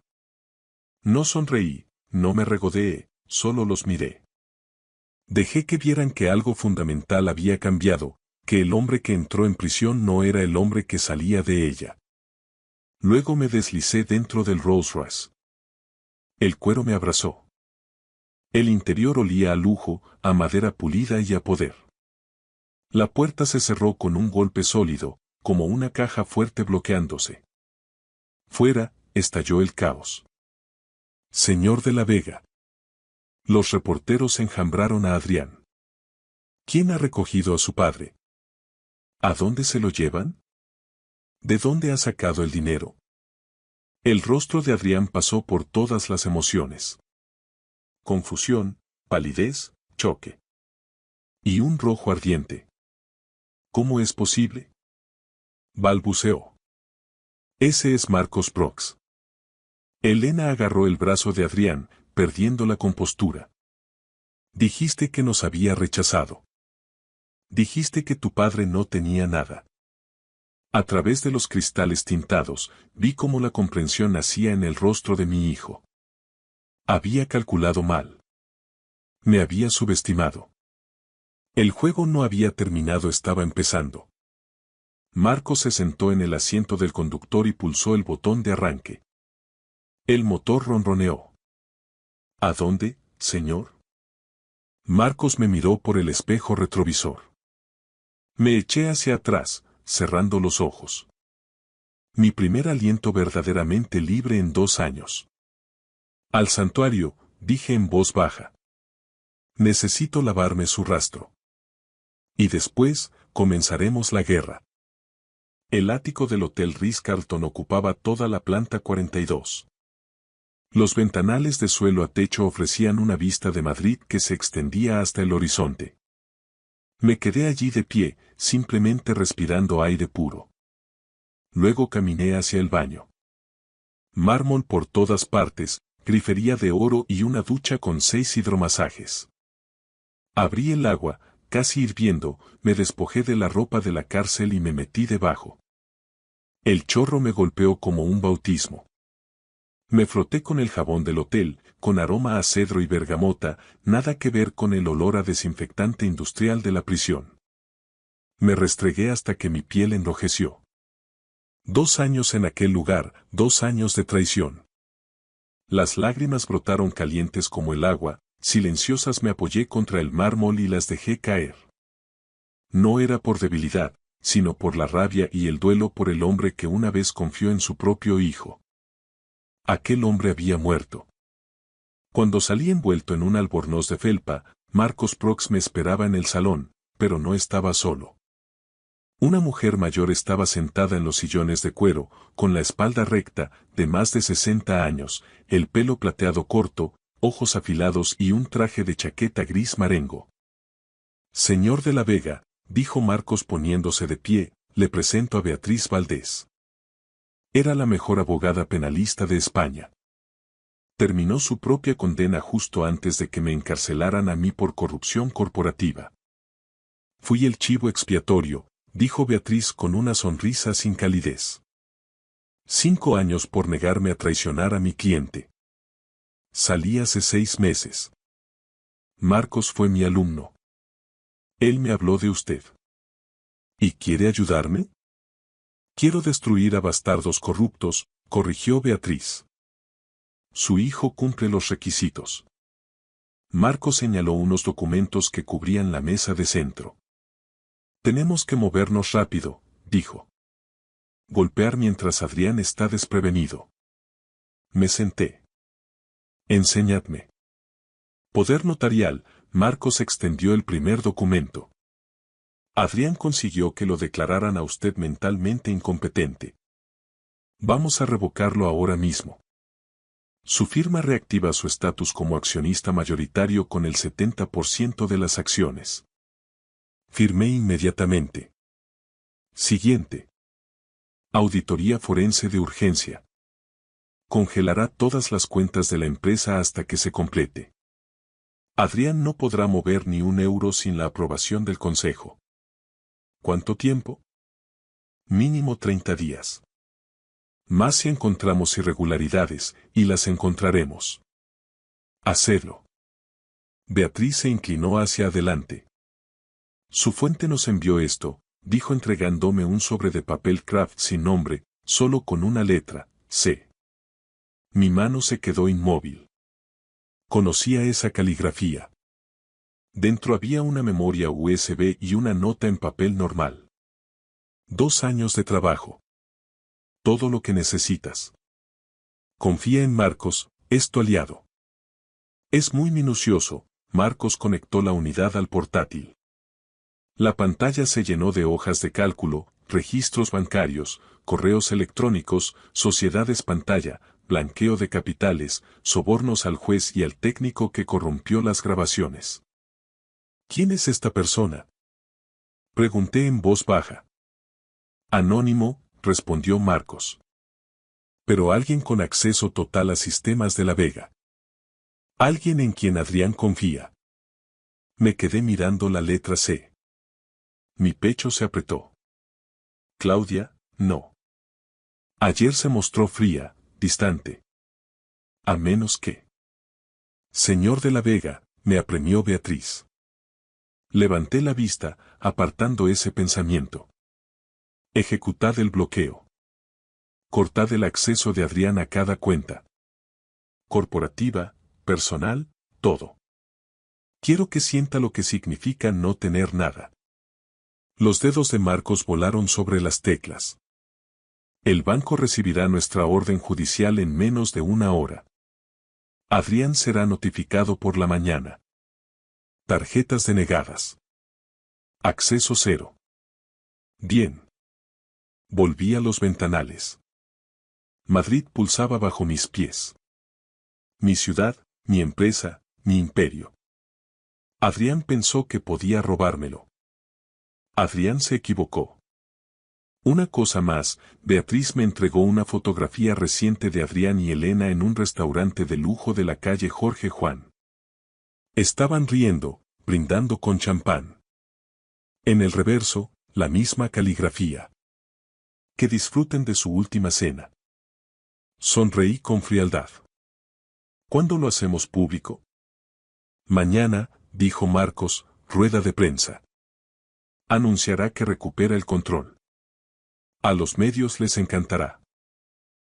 No sonreí, no me regodeé, solo los miré. Dejé que vieran que algo fundamental había cambiado, que el hombre que entró en prisión no era el hombre que salía de ella. Luego me deslicé dentro del Rolls Royce. El cuero me abrazó. El interior olía a lujo, a madera pulida y a poder. La puerta se cerró con un golpe sólido, como una caja fuerte bloqueándose. Fuera, estalló el caos. Señor de la Vega. Los reporteros enjambraron a Adrián. ¿Quién ha recogido a su padre? ¿A dónde se lo llevan? ¿De dónde ha sacado el dinero? El rostro de Adrián pasó por todas las emociones. Confusión, palidez, choque. Y un rojo ardiente. ¿Cómo es posible? Balbuceó. Ese es Marcos Brox. Elena agarró el brazo de Adrián, perdiendo la compostura. Dijiste que nos había rechazado. Dijiste que tu padre no tenía nada. A través de los cristales tintados, vi cómo la comprensión nacía en el rostro de mi hijo. Había calculado mal. Me había subestimado. El juego no había terminado, estaba empezando. Marcos se sentó en el asiento del conductor y pulsó el botón de arranque. El motor ronroneó. ¿A dónde, señor? Marcos me miró por el espejo retrovisor. Me eché hacia atrás, cerrando los ojos. Mi primer aliento verdaderamente libre en 2 años. Al santuario, dije en voz baja. Necesito lavarme su rastro. Y después, comenzaremos la guerra. El ático del Hotel Ritz-Carlton ocupaba toda la planta 42. Los ventanales de suelo a techo ofrecían una vista de Madrid que se extendía hasta el horizonte. Me quedé allí de pie, simplemente respirando aire puro. Luego caminé hacia el baño. Mármol por todas partes, grifería de oro y una ducha con 6 hidromasajes. Abrí el agua, casi hirviendo, me despojé de la ropa de la cárcel y me metí debajo. El chorro me golpeó como un bautismo. Me froté con el jabón del hotel, con aroma a cedro y bergamota, nada que ver con el olor a desinfectante industrial de la prisión. Me restregué hasta que mi piel enrojeció. 2 años en aquel lugar, 2 años de traición. Las lágrimas brotaron calientes como el agua, silenciosas. Me apoyé contra el mármol y las dejé caer. No era por debilidad, sino por la rabia y el duelo por el hombre que una vez confió en su propio hijo. Aquel hombre había muerto. Cuando salí envuelto en un albornoz de felpa, Marcos Brox me esperaba en el salón, pero no estaba solo. Una mujer mayor estaba sentada en los sillones de cuero, con la espalda recta, de más de 60 años, el pelo plateado corto, ojos afilados y un traje de chaqueta gris marengo. Señor de la Vega, dijo Marcos poniéndose de pie, le presento a Beatriz Valdés. Era la mejor abogada penalista de España. Terminó su propia condena justo antes de que me encarcelaran a mí por corrupción corporativa. Fui el chivo expiatorio, dijo Beatriz con una sonrisa sin calidez. 5 años por negarme a traicionar a mi cliente. Salí hace 6 meses. Marcos fue mi alumno. Él me habló de usted. ¿Y quiere ayudarme? Quiero destruir a bastardos corruptos, corrigió Beatriz. Su hijo cumple los requisitos. Marcos señaló unos documentos que cubrían la mesa de centro. Tenemos que movernos rápido, dijo. Golpear mientras Adrián está desprevenido. Me senté. Enséñadme. Poder notarial, Marcos extendió el primer documento. Adrián consiguió que lo declararan a usted mentalmente incompetente. Vamos a revocarlo ahora mismo. Su firma reactiva su estatus como accionista mayoritario con el 70% de las acciones. Firmé inmediatamente. Siguiente. Auditoría forense de urgencia. Congelará todas las cuentas de la empresa hasta que se complete. Adrián no podrá mover ni un euro sin la aprobación del Consejo. ¿Cuánto tiempo? Mínimo 30 días. Más si encontramos irregularidades, y las encontraremos. Hacedlo. Beatriz se inclinó hacia adelante. Su fuente nos envió esto, dijo entregándome un sobre de papel craft sin nombre, solo con una letra, C. Mi mano se quedó inmóvil. Conocía esa caligrafía. Dentro había una memoria USB y una nota en papel normal. 2 años de trabajo. Todo lo que necesitas. Confía en Marcos, es tu aliado. Es muy minucioso. Marcos conectó la unidad al portátil. La pantalla se llenó de hojas de cálculo, registros bancarios, correos electrónicos, sociedades pantalla, blanqueo de capitales, sobornos al juez y al técnico que corrompió las grabaciones. ¿Quién es esta persona? Pregunté en voz baja. Anónimo, respondió Marcos. Pero alguien con acceso total a sistemas de La Vega. Alguien en quien Adrián confía. Me quedé mirando la letra C. Mi pecho se apretó. Claudia, no. Ayer se mostró fría, distante. A menos que... Señor de La Vega, me apremió Beatriz. Levanté la vista, apartando ese pensamiento. Ejecutad el bloqueo. Cortad el acceso de Adrián a cada cuenta. Corporativa, personal, todo. Quiero que sienta lo que significa no tener nada. Los dedos de Marcos volaron sobre las teclas. El banco recibirá nuestra orden judicial en menos de 1 hora. Adrián será notificado por la mañana. Tarjetas denegadas. Acceso 0. Bien. Volví a los ventanales. Madrid pulsaba bajo mis pies. Mi ciudad, mi empresa, mi imperio. Adrián pensó que podía robármelo. Adrián se equivocó. Una cosa más, Beatriz me entregó una fotografía reciente de Adrián y Elena en un restaurante de lujo de la calle Jorge Juan. Estaban riendo, brindando con champán. En el reverso, la misma caligrafía. Que disfruten de su última cena. Sonreí con frialdad. ¿Cuándo lo hacemos público? Mañana, dijo Marcos, rueda de prensa. Anunciará que recupera el control. A los medios les encantará.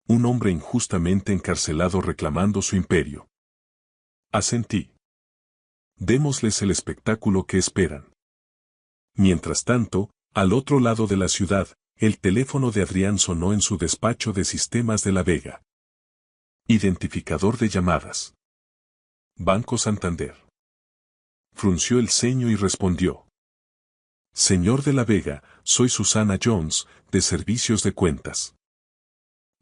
Un hombre injustamente encarcelado reclamando su imperio. Asentí. Démosles el espectáculo que esperan. Mientras tanto, al otro lado de la ciudad, el teléfono de Adrián sonó en su despacho de sistemas de La Vega. Identificador de llamadas. Banco Santander. Frunció el ceño y respondió. Señor de La Vega, soy Susana Jones, de Servicios de Cuentas.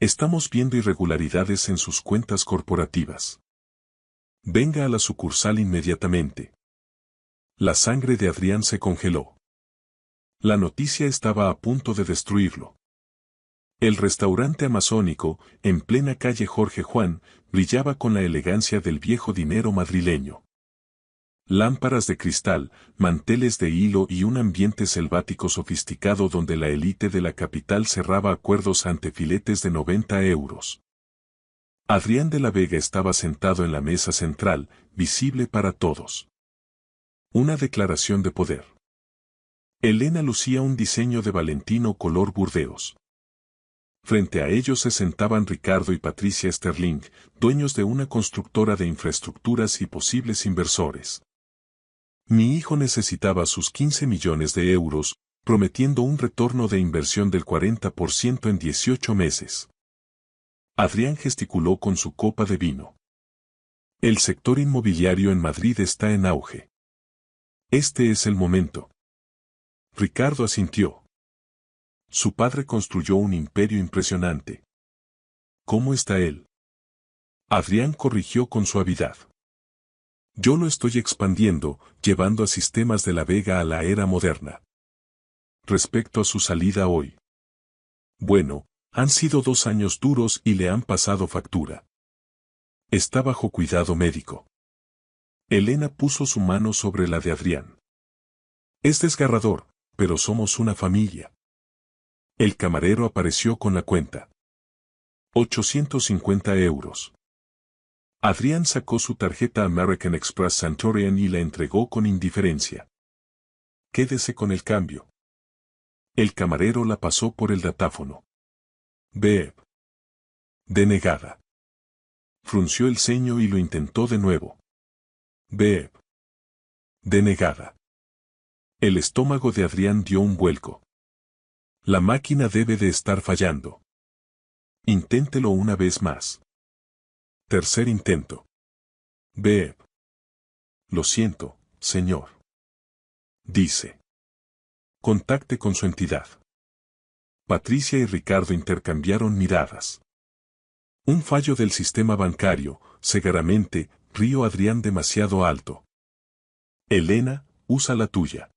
Estamos viendo irregularidades en sus cuentas corporativas. Venga a la sucursal inmediatamente. La sangre de Adrián se congeló. La noticia estaba a punto de destruirlo. El restaurante amazónico, en plena calle Jorge Juan, brillaba con la elegancia del viejo dinero madrileño. Lámparas de cristal, manteles de hilo y un ambiente selvático sofisticado donde la élite de la capital cerraba acuerdos ante filetes de 90 euros. Adrián de la Vega estaba sentado en la mesa central, visible para todos. Una declaración de poder. Elena lucía un diseño de Valentino color burdeos. Frente a ellos se sentaban Ricardo y Patricia Sterling, dueños de una constructora de infraestructuras y posibles inversores. Mi hijo necesitaba sus 15 millones de euros, prometiendo un retorno de inversión del 40% en 18 meses. Adrián gesticuló con su copa de vino. El sector inmobiliario en Madrid está en auge. Este es el momento. Ricardo asintió. Su padre construyó un imperio impresionante. ¿Cómo está él? Adrián corrigió con suavidad. Yo lo estoy expandiendo, llevando a Sistemas de la Vega a la era moderna. Respecto a su salida hoy. Bueno, han sido 2 años duros y le han pasado factura. Está bajo cuidado médico. Elena puso su mano sobre la de Adrián. Es desgarrador, pero somos una familia. El camarero apareció con la cuenta. 850 euros. Adrián sacó su tarjeta American Express Centurion y la entregó con indiferencia. Quédese con el cambio. El camarero la pasó por el datáfono. Beep. Denegada. Frunció el ceño y lo intentó de nuevo. Beep. Denegada. El estómago de Adrián dio un vuelco. La máquina debe de estar fallando. Inténtelo una vez más. Tercer intento. Beep. Lo siento, señor. Dice. Contacte con su entidad. Patricia y Ricardo intercambiaron miradas. Un fallo del sistema bancario, seguramente, río Adrián demasiado alto. Elena, usa la tuya.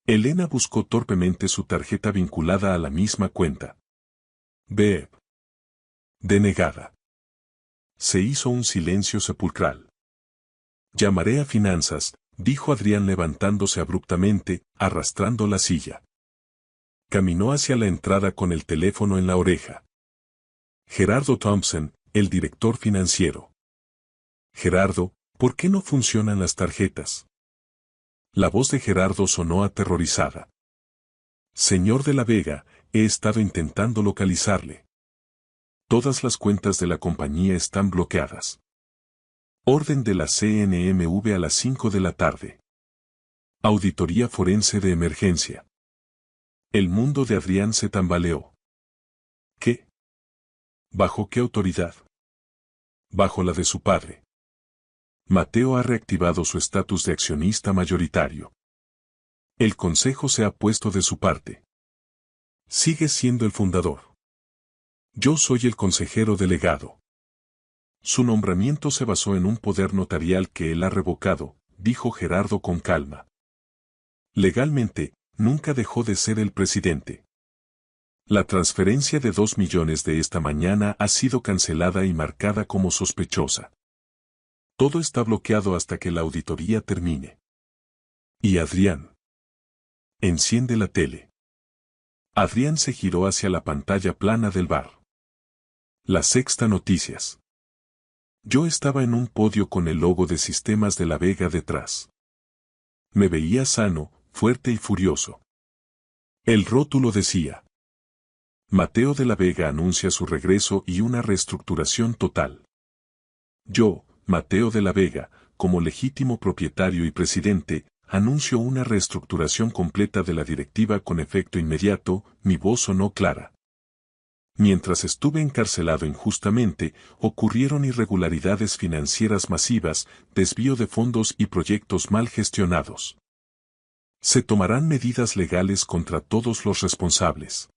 Elena buscó torpemente su tarjeta vinculada a la misma cuenta. Beep. Denegada. Se hizo un silencio sepulcral. Llamaré a finanzas, dijo Adrián levantándose abruptamente, arrastrando la silla. Caminó hacia la entrada con el teléfono en la oreja. Gerardo Thompson, el director financiero. Gerardo, ¿por qué no funcionan las tarjetas? La voz de Gerardo sonó aterrorizada. Señor de la Vega, he estado intentando localizarle. Todas las cuentas de la compañía están bloqueadas. Orden de la CNMV a las 5 de la tarde. Auditoría forense de emergencia. El mundo de Adrián se tambaleó. ¿Qué? ¿Bajo qué autoridad? Bajo la de su padre. Mateo ha reactivado su estatus de accionista mayoritario. El consejo se ha puesto de su parte. Sigue siendo el fundador. Yo soy el consejero delegado. Su nombramiento se basó en un poder notarial que él ha revocado, dijo Gerardo con calma. Legalmente, nunca dejó de ser el presidente. La transferencia de 2 millones de esta mañana ha sido cancelada y marcada como sospechosa. Todo está bloqueado hasta que la auditoría termine. ¿Y Adrián? Enciende la tele. Adrián se giró hacia la pantalla plana del bar. La Sexta Noticias. Yo estaba en un podio con el logo de Sistemas de la Vega detrás. Me veía sano, fuerte y furioso. El rótulo decía: Mateo de la Vega anuncia su regreso y una reestructuración total. Yo, Mateo de la Vega, como legítimo propietario y presidente, anuncio una reestructuración completa de la directiva con efecto inmediato. Mi voz sonó clara. Mientras estuve encarcelado injustamente, ocurrieron irregularidades financieras masivas, desvío de fondos y proyectos mal gestionados. Se tomarán medidas legales contra todos los responsables.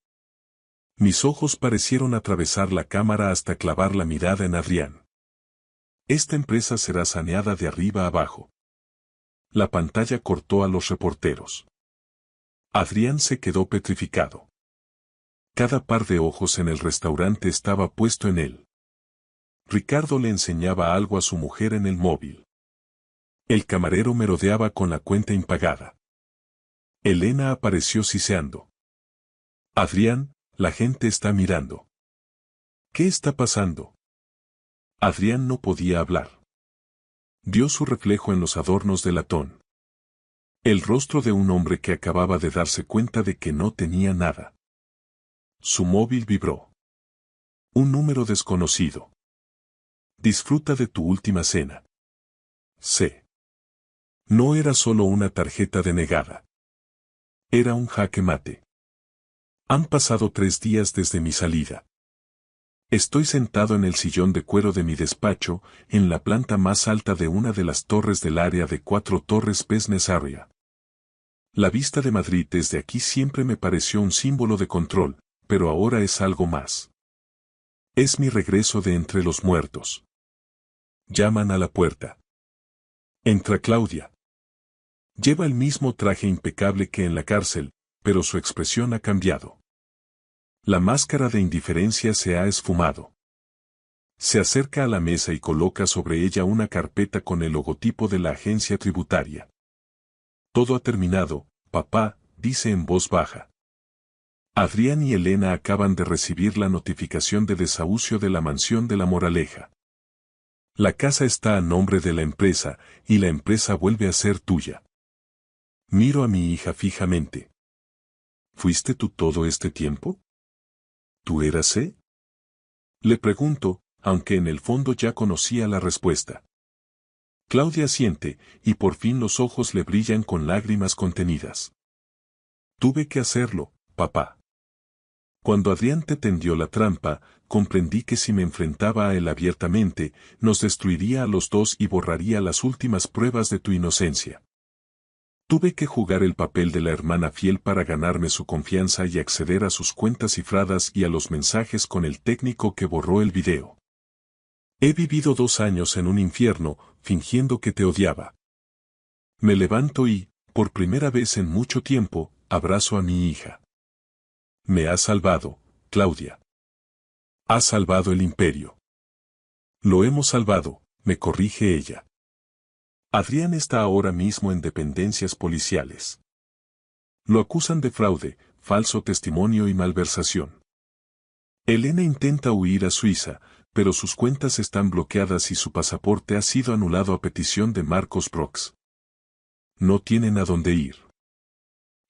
Mis ojos parecieron atravesar la cámara hasta clavar la mirada en Adrián. Esta empresa será saneada de arriba a abajo. La pantalla cortó a los reporteros. Adrián se quedó petrificado. Cada par de ojos en el restaurante estaba puesto en él. Ricardo le enseñaba algo a su mujer en el móvil. El camarero merodeaba con la cuenta impagada. Elena apareció siseando. Adrián, la gente está mirando. ¿Qué está pasando? Adrián no podía hablar. Vio su reflejo en los adornos de latón. El rostro de un hombre que acababa de darse cuenta de que no tenía nada. Su móvil vibró. Un número desconocido. Disfruta de tu última cena. C. No era solo una tarjeta denegada. Era un jaque mate. Han pasado 3 días desde mi salida. Estoy sentado en el sillón de cuero de mi despacho, en la planta más alta de una de las torres del área de 4 Torres Business Area. La vista de Madrid desde aquí siempre me pareció un símbolo de control, pero ahora es algo más. Es mi regreso de entre los muertos. Llaman a la puerta. Entra Claudia. Lleva el mismo traje impecable que en la cárcel, pero su expresión ha cambiado. La máscara de indiferencia se ha esfumado. Se acerca a la mesa y coloca sobre ella una carpeta con el logotipo de la agencia tributaria. Todo ha terminado, papá, dice en voz baja. Adrián y Elena acaban de recibir la notificación de desahucio de la mansión de La Moraleja. La casa está a nombre de la empresa, y la empresa vuelve a ser tuya. Miro a mi hija fijamente. ¿Fuiste tú todo este tiempo? ¿Tú eras E? Le pregunto, aunque en el fondo ya conocía la respuesta. Claudia asiente, y por fin los ojos le brillan con lágrimas contenidas. Tuve que hacerlo, papá. Cuando Adrián te tendió la trampa, comprendí que si me enfrentaba a él abiertamente, nos destruiría a los dos y borraría las últimas pruebas de tu inocencia. Tuve que jugar el papel de la hermana fiel para ganarme su confianza y acceder a sus cuentas cifradas y a los mensajes con el técnico que borró el video. He vivido 2 años en un infierno, fingiendo que te odiaba. Me levanto y, por primera vez en mucho tiempo, abrazo a mi hija. Me has salvado, Claudia. Has salvado el imperio. Lo hemos salvado, me corrige ella. Adrián está ahora mismo en dependencias policiales. Lo acusan de fraude, falso testimonio y malversación. Elena intenta huir a Suiza, pero sus cuentas están bloqueadas y su pasaporte ha sido anulado a petición de Marcos Brox. No tienen a dónde ir.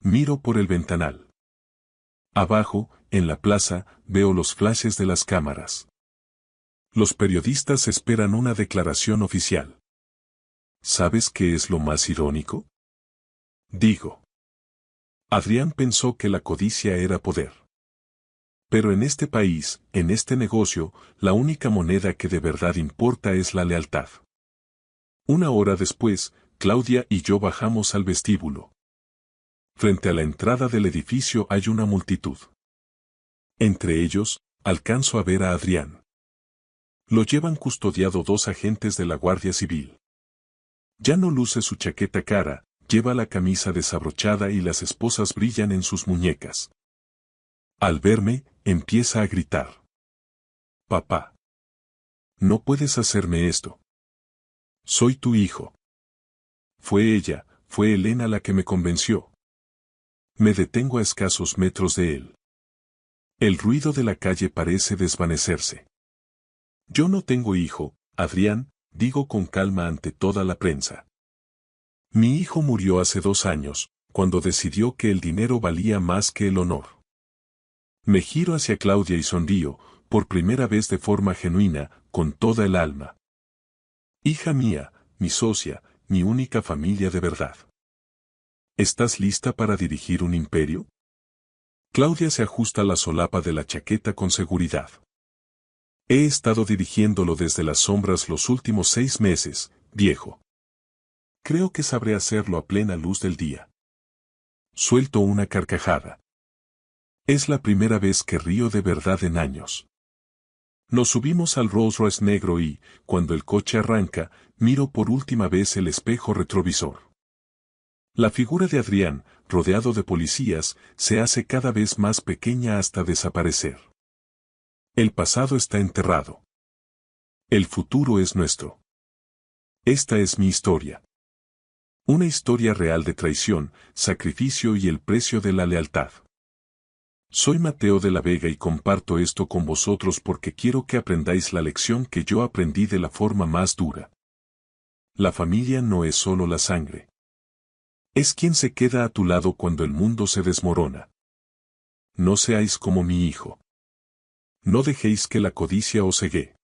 Miro por el ventanal. Abajo, en la plaza, veo los flashes de las cámaras. Los periodistas esperan una declaración oficial. ¿Sabes qué es lo más irónico? Digo. Adrián pensó que la codicia era poder. Pero en este país, en este negocio, la única moneda que de verdad importa es la lealtad. 1 hora después, Claudia y yo bajamos al vestíbulo. Frente a la entrada del edificio hay una multitud. Entre ellos, alcanzo a ver a Adrián. Lo llevan custodiado 2 agentes de la Guardia Civil. Ya no luce su chaqueta cara, lleva la camisa desabrochada y las esposas brillan en sus muñecas. Al verme, empieza a gritar. Papá. No puedes hacerme esto. Soy tu hijo. Fue ella, fue Elena la que me convenció. Me detengo a escasos metros de él. El ruido de la calle parece desvanecerse. Yo no tengo hijo, Adrián, digo con calma ante toda la prensa. Mi hijo murió hace 2 años, cuando decidió que el dinero valía más que el honor. Me giro hacia Claudia y sonrío, por primera vez de forma genuina, con toda el alma. Hija mía, mi socia, mi única familia de verdad. ¿Estás lista para dirigir un imperio? Claudia se ajusta la solapa de la chaqueta con seguridad. He estado dirigiéndolo desde las sombras los últimos 6 meses, viejo. Creo que sabré hacerlo a plena luz del día. Suelto una carcajada. Es la primera vez que río de verdad en años. Nos subimos al Rolls Royce negro y, cuando el coche arranca, miro por última vez el espejo retrovisor. La figura de Adrián, rodeado de policías, se hace cada vez más pequeña hasta desaparecer. El pasado está enterrado. El futuro es nuestro. Esta es mi historia. Una historia real de traición, sacrificio y el precio de la lealtad. Soy Mateo de la Vega y comparto esto con vosotros porque quiero que aprendáis la lección que yo aprendí de la forma más dura. La familia no es solo la sangre. Es quien se queda a tu lado cuando el mundo se desmorona. No seáis como mi hijo. No dejéis que la codicia os cegue.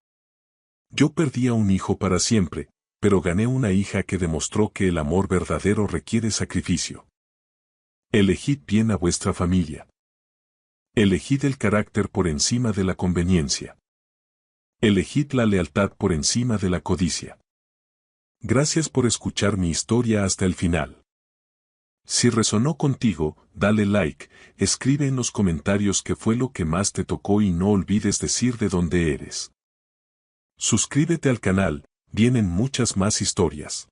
Yo perdí a un hijo para siempre, pero gané una hija que demostró que el amor verdadero requiere sacrificio. Elegid bien a vuestra familia. Elegid el carácter por encima de la conveniencia. Elegid la lealtad por encima de la codicia. Gracias por escuchar mi historia hasta el final. Si resonó contigo, dale like, escribe en los comentarios qué fue lo que más te tocó y no olvides decir de dónde eres. Suscríbete al canal, vienen muchas más historias.